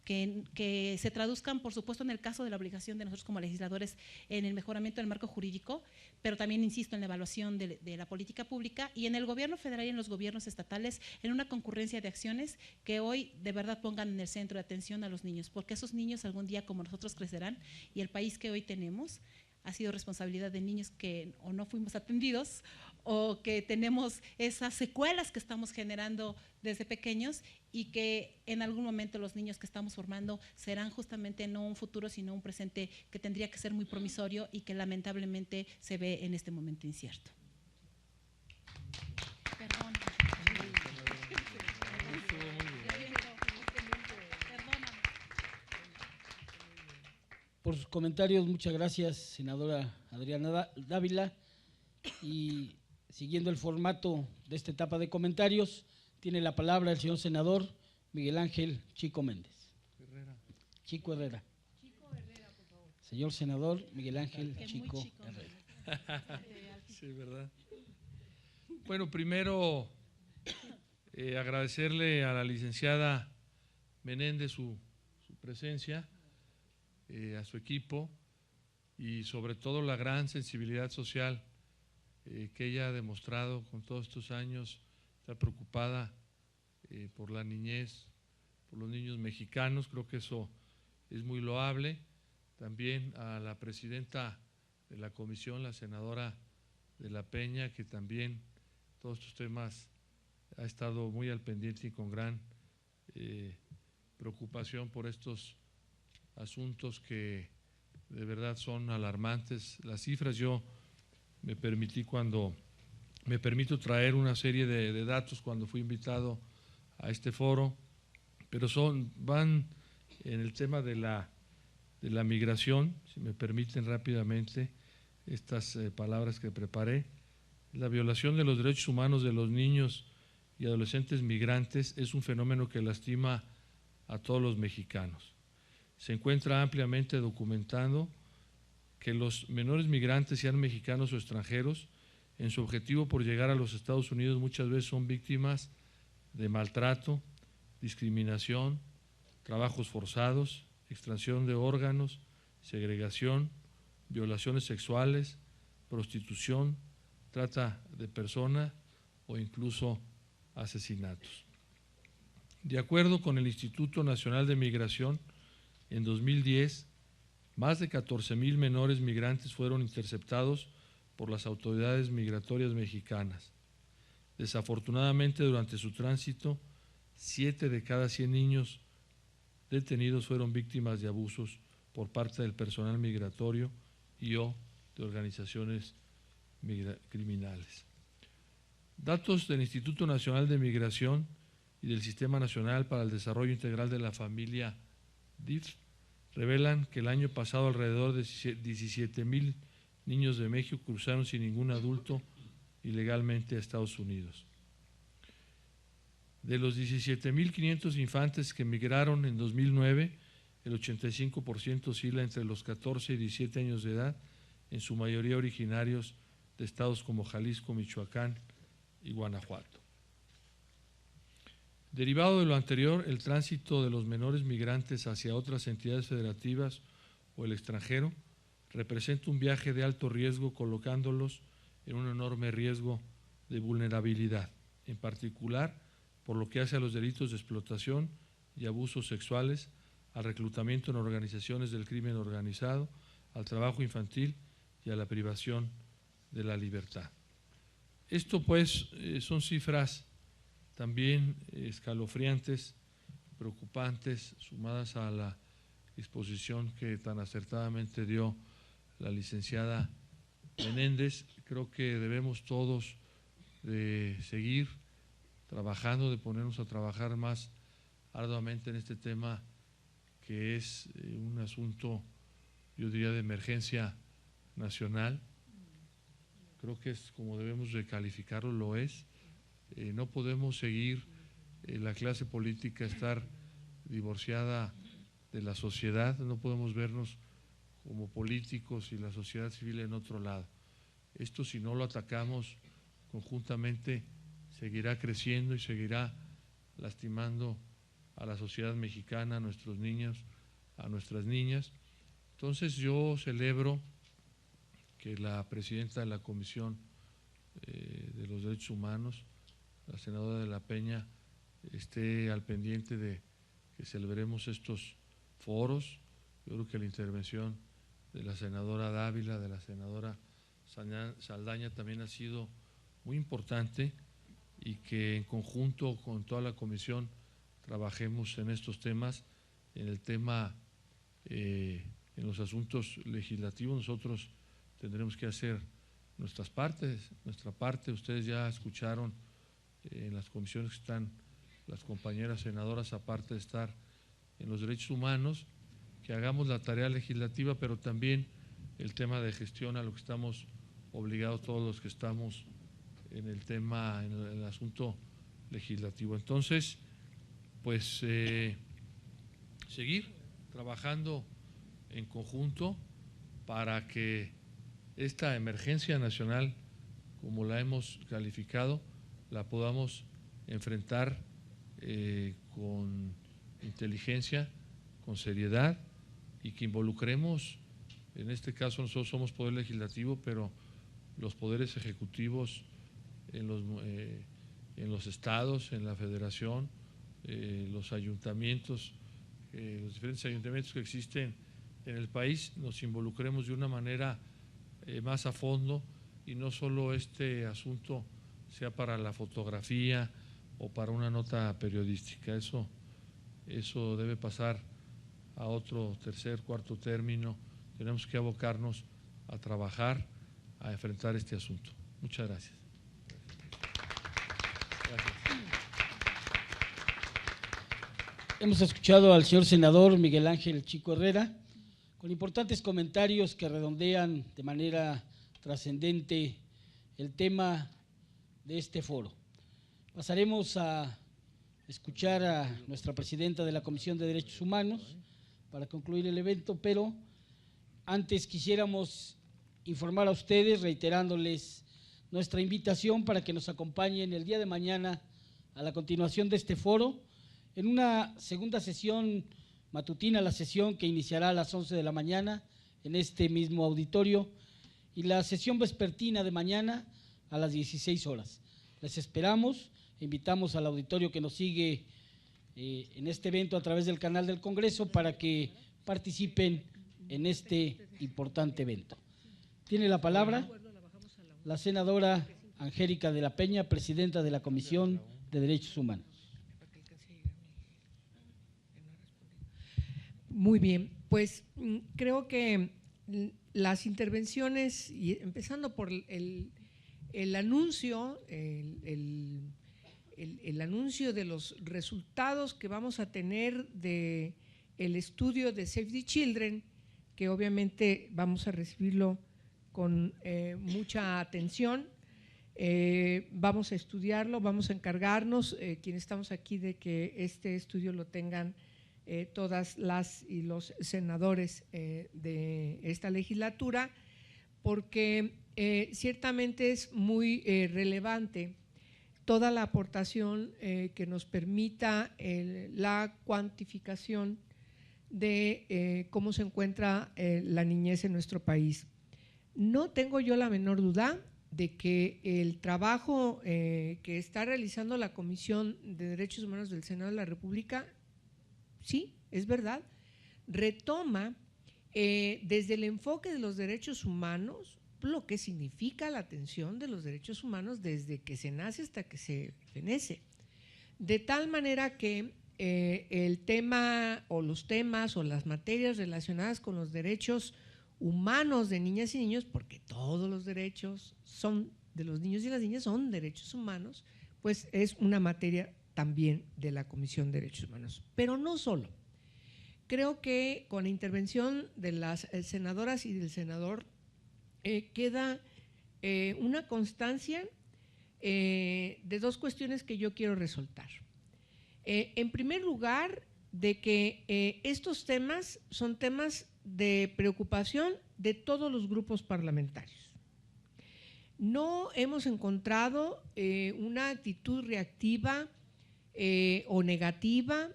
que se traduzcan, por supuesto, en el caso de la obligación de nosotros como legisladores en el mejoramiento del marco jurídico, pero también, insisto, en la evaluación de la política pública y en el gobierno federal y en los gobiernos estatales, en una concurrencia de acciones que hoy de verdad pongan en el centro de atención a los niños, porque esos niños algún día como nosotros crecerán y el país que hoy tenemos ha sido responsabilidad de niños que o no fuimos atendidos o que tenemos esas secuelas que estamos generando desde pequeños y que en algún momento los niños que estamos formando serán justamente no un futuro, sino un presente que tendría que ser muy promisorio y que lamentablemente se ve en este momento incierto. Perdón. Por sus comentarios, muchas gracias, senadora Adriana Dávila. Y siguiendo el formato de esta etapa de comentarios, tiene la palabra el señor senador Miguel Ángel Chico Méndez. Chico Herrera, por favor. Señor senador Miguel Ángel Chico Herrera. Sí, ¿verdad? Bueno, primero agradecerle a la licenciada Menéndez su presencia, a su equipo y sobre todo la gran sensibilidad social que ella ha demostrado con todos estos años. Está preocupada por la niñez, por los niños mexicanos, creo que eso es muy loable. También a la presidenta de la comisión, la senadora de la Peña, que también todos estos temas ha estado muy al pendiente y con gran preocupación por estos asuntos que de verdad son alarmantes. Las cifras, yo me permito traer una serie de datos cuando fui invitado a este foro, pero van en el tema de la migración, si me permiten rápidamente estas palabras que preparé. La violación de los derechos humanos de los niños y adolescentes migrantes es un fenómeno que lastima a todos los mexicanos. Se encuentra ampliamente documentado que los menores migrantes, sean mexicanos o extranjeros, en su objetivo por llegar a los Estados Unidos muchas veces son víctimas de maltrato, discriminación, trabajos forzados, extracción de órganos, segregación, violaciones sexuales, prostitución, trata de personas o incluso asesinatos. De acuerdo con el Instituto Nacional de Migración, en 2010, más de 14,000 menores migrantes fueron interceptados por las autoridades migratorias mexicanas. Desafortunadamente, durante su tránsito, 7 de cada 100 niños detenidos fueron víctimas de abusos por parte del personal migratorio y o de organizaciones criminales. Datos del Instituto Nacional de Migración y del Sistema Nacional para el Desarrollo Integral de la Familia, DIF, revelan que el año pasado alrededor de 17,000 niños de México cruzaron sin ningún adulto ilegalmente a Estados Unidos. De los 17,500 infantes que migraron en 2009, el 85% oscila entre los 14 y 17 años de edad, en su mayoría originarios de estados como Jalisco, Michoacán y Guanajuato. Derivado de lo anterior, el tránsito de los menores migrantes hacia otras entidades federativas o el extranjero representa un viaje de alto riesgo, colocándolos en un enorme riesgo de vulnerabilidad, en particular por lo que hace a los delitos de explotación y abusos sexuales, al reclutamiento en organizaciones del crimen organizado, al trabajo infantil y a la privación de la libertad. Esto pues son cifras también escalofriantes, preocupantes, sumadas a la exposición que tan acertadamente dio la licenciada Menéndez. Creo que debemos todos de seguir trabajando, de ponernos a trabajar más arduamente en este tema que es un asunto, yo diría, de emergencia nacional. Creo que es como debemos de calificarlo, lo es. No podemos seguir la clase política estar divorciada de la sociedad, no podemos vernos como políticos y la sociedad civil en otro lado. Esto, si no lo atacamos conjuntamente, seguirá creciendo y seguirá lastimando a la sociedad mexicana, a nuestros niños, a nuestras niñas. Entonces yo celebro que la presidenta de la Comisión de los Derechos Humanos, la senadora de la Peña, esté al pendiente de que celebremos estos foros. Yo creo que la intervención de la senadora Dávila, de la senadora Saldaña también ha sido muy importante, y que en conjunto con toda la comisión trabajemos en estos temas, en el tema, en los asuntos legislativos. Nosotros tendremos que hacer nuestra parte. Ustedes ya escucharon en las comisiones que están las compañeras senadoras, aparte de estar en los derechos humanos, que hagamos la tarea legislativa, pero también el tema de gestión, a lo que estamos obligados todos los que estamos en el tema, en el asunto legislativo. Entonces, pues seguir trabajando en conjunto para que esta emergencia nacional, como la hemos calificado, la podamos enfrentar con inteligencia, con seriedad, y que involucremos, en este caso nosotros somos poder legislativo, pero los poderes ejecutivos en los estados, en la federación, los ayuntamientos, los diferentes ayuntamientos que existen en el país, nos involucremos de una manera más a fondo, y no solo este asunto sea para la fotografía o para una nota periodística. Eso debe pasar a otro tercer, cuarto término. Tenemos que abocarnos a trabajar, a enfrentar este asunto. Muchas gracias. Hemos escuchado al señor senador Miguel Ángel Chico Herrera con importantes comentarios que redondean de manera trascendente el tema de este foro. Pasaremos a escuchar a nuestra presidenta de la Comisión de Derechos Humanos para concluir el evento, pero antes quisiéramos informar a ustedes, reiterándoles nuestra invitación para que nos acompañen el día de mañana a la continuación de este foro, en una segunda sesión matutina, la sesión que iniciará a las 11 de la mañana en este mismo auditorio, y la sesión vespertina de mañana a las 16 horas. Les esperamos, invitamos al auditorio que nos sigue en este evento a través del canal del Congreso para que participen en este importante evento. Tiene la palabra la senadora Angélica de la Peña, presidenta de la Comisión de Derechos Humanos. Muy bien, pues Pues creo que las intervenciones, y empezando por el anuncio, el anuncio de los resultados que vamos a tener del estudio de Save the Children, que obviamente vamos a recibirlo con mucha atención. Vamos a estudiarlo, vamos a encargarnos, quienes estamos aquí, de que este estudio lo tengan todas las y los senadores de esta legislatura, porque ciertamente es muy relevante toda la aportación que nos permita la cuantificación de cómo se encuentra la niñez en nuestro país. No tengo yo la menor duda de que el trabajo que está realizando la Comisión de Derechos Humanos del Senado de la República, sí, es verdad, retoma desde el enfoque de los derechos humanos lo que significa la atención de los derechos humanos desde que se nace hasta que se fenece. De tal manera que el tema o los temas o las materias relacionadas con los derechos humanos de niñas y niños, porque todos los derechos son de los niños y las niñas son derechos humanos, pues es una materia también de la Comisión de Derechos Humanos. Pero no solo. Creo que con la intervención de las senadoras y del senador queda una constancia de dos cuestiones que yo quiero resaltar. En primer lugar, de que estos temas son temas de preocupación de todos los grupos parlamentarios. No hemos encontrado una actitud reactiva o negativa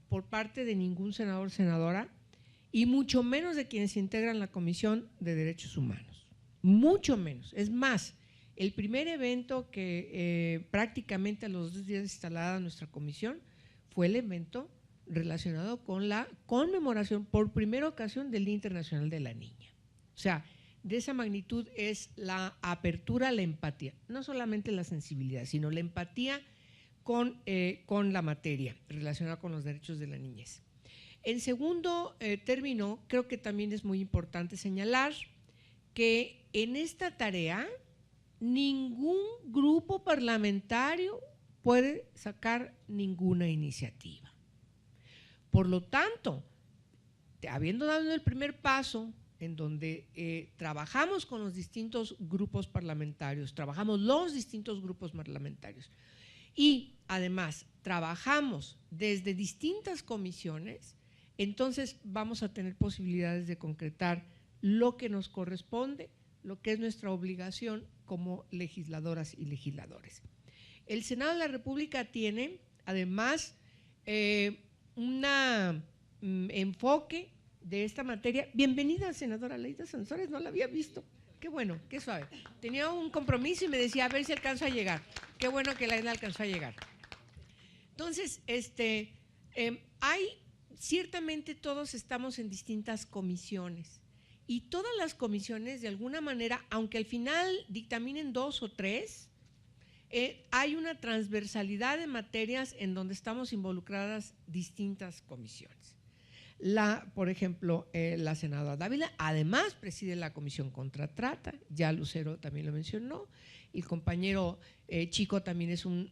por parte de ningún senador o senadora, y mucho menos de quienes integran la Comisión de Derechos Humanos. Mucho menos. Es más, el primer evento que prácticamente a los 2 días instalada nuestra comisión fue el evento relacionado con la conmemoración por primera ocasión del Día Internacional de la Niña. O sea, de esa magnitud es la apertura, la empatía, no solamente la sensibilidad, sino la empatía con la materia relacionada con los derechos de la niñez. En segundo término, creo que también es muy importante señalar que en esta tarea ningún grupo parlamentario puede sacar ninguna iniciativa. Por lo tanto, habiendo dado el primer paso en donde trabajamos con los distintos grupos parlamentarios, trabajamos los distintos grupos parlamentarios y además trabajamos desde distintas comisiones, entonces vamos a tener posibilidades de concretar lo que nos corresponde, lo que es nuestra obligación como legisladoras y legisladores. El Senado de la República tiene además un enfoque de esta materia. Bienvenida, senadora Laida Sansores, no la había visto. Qué bueno, qué suave. Tenía un compromiso y me decía a ver si alcanzo a llegar. Qué bueno que Laida alcanzó a llegar. Entonces, ciertamente todos estamos en distintas comisiones y todas las comisiones de alguna manera, aunque al final dictaminen 2 o 3, hay una transversalidad de materias en donde estamos involucradas distintas comisiones. Por ejemplo, la senadora Dávila además preside la Comisión contra Trata, ya Lucero también lo mencionó, el compañero Chico también es un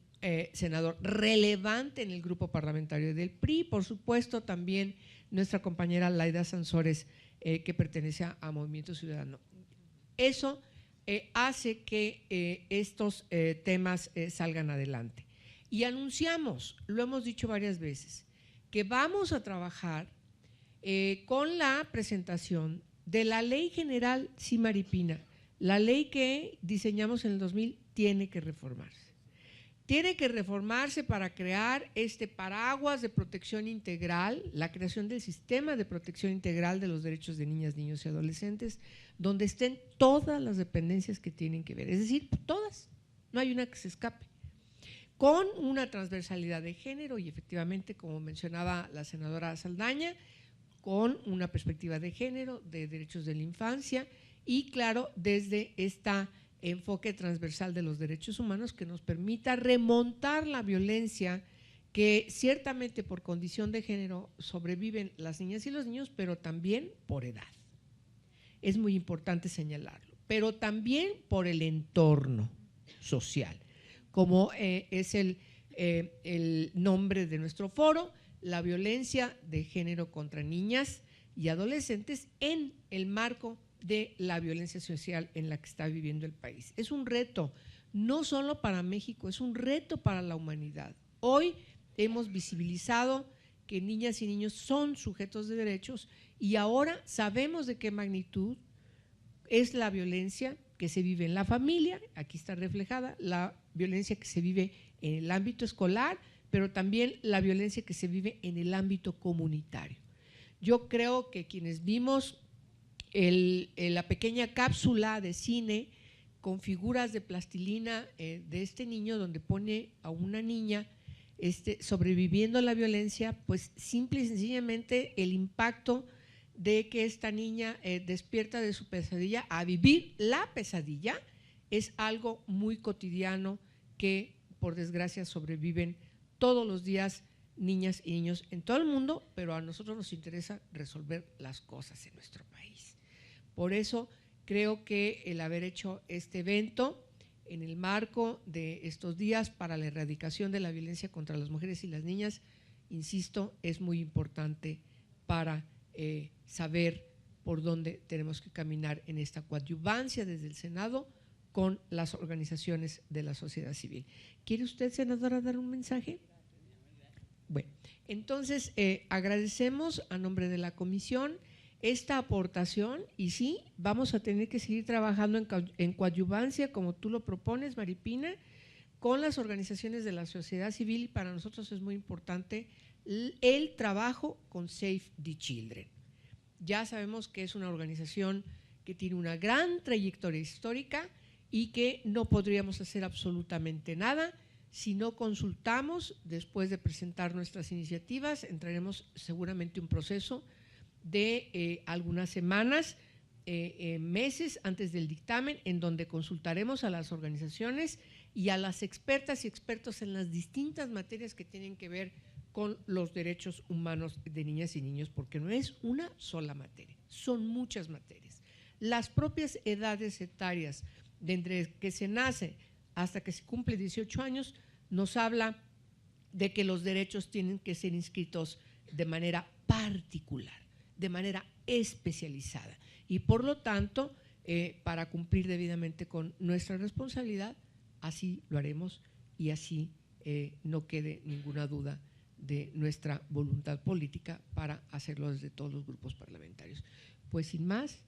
senador relevante en el grupo parlamentario del PRI, por supuesto también nuestra compañera Laida Sansores, que pertenece a Movimiento Ciudadano. Eso hace que estos temas salgan adelante. Y anunciamos, lo hemos dicho varias veces, que vamos a trabajar con la presentación de la Ley General Maripina, la ley que diseñamos en el 2000 tiene que reformarse. Tiene que reformarse para crear este paraguas de protección integral, la creación del sistema de protección integral de los derechos de niñas, niños y adolescentes, donde estén todas las dependencias que tienen que ver, es decir, todas, no hay una que se escape, con una transversalidad de género y efectivamente, como mencionaba la senadora Saldaña, con una perspectiva de género, de derechos de la infancia y claro, desde esta enfoque transversal de los derechos humanos que nos permita remontar la violencia que ciertamente por condición de género sobreviven las niñas y los niños, pero también por edad. Es muy importante señalarlo, pero también por el entorno social, como es el nombre de nuestro foro, la violencia de género contra niñas y adolescentes en el marco de la violencia social en la que está viviendo el país. Es un reto, no solo para México, es un reto para la humanidad. Hoy hemos visibilizado que niñas y niños son sujetos de derechos y ahora sabemos de qué magnitud es la violencia que se vive en la familia, aquí está reflejada, la violencia que se vive en el ámbito escolar, pero también la violencia que se vive en el ámbito comunitario. Yo creo que quienes vimos la pequeña cápsula de cine con figuras de plastilina de este niño, donde pone a una niña sobreviviendo a la violencia, pues simple y sencillamente el impacto de que esta niña despierta de su pesadilla a vivir la pesadilla es algo muy cotidiano que por desgracia sobreviven todos los días niñas y niños en todo el mundo, pero a nosotros nos interesa resolver las cosas en nuestro país. Por eso creo que el haber hecho este evento en el marco de estos días para la erradicación de la violencia contra las mujeres y las niñas, insisto, es muy importante para saber por dónde tenemos que caminar en esta coadyuvancia desde el Senado con las organizaciones de la sociedad civil. ¿Quiere usted, senadora, dar un mensaje? Bueno, entonces agradecemos a nombre de la comisión esta aportación y sí, vamos a tener que seguir trabajando en coadyuvancia, como tú lo propones, Maripina, con las organizaciones de la sociedad civil. Para nosotros es muy importante el trabajo con Save the Children. Ya sabemos que es una organización que tiene una gran trayectoria histórica y que no podríamos hacer absolutamente nada si no consultamos. Después de presentar nuestras iniciativas, entraremos seguramente un proceso de algunas semanas, meses antes del dictamen, en donde consultaremos a las organizaciones y a las expertas y expertos en las distintas materias que tienen que ver con los derechos humanos de niñas y niños, porque no es una sola materia, son muchas materias. Las propias edades etarias, desde que se nace hasta que se cumple 18 años, nos habla de que los derechos tienen que ser inscritos de manera particular, de manera especializada. Y por lo tanto, para cumplir debidamente con nuestra responsabilidad, así lo haremos y así no quede ninguna duda de nuestra voluntad política para hacerlo desde todos los grupos parlamentarios. Pues sin más,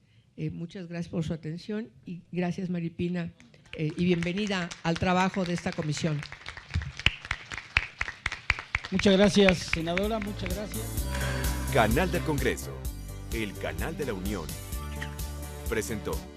muchas gracias por su atención y gracias, Maripina, y bienvenida al trabajo de esta comisión. Muchas gracias, senadora, muchas gracias. Canal del Congreso, el canal de la Unión, presentó.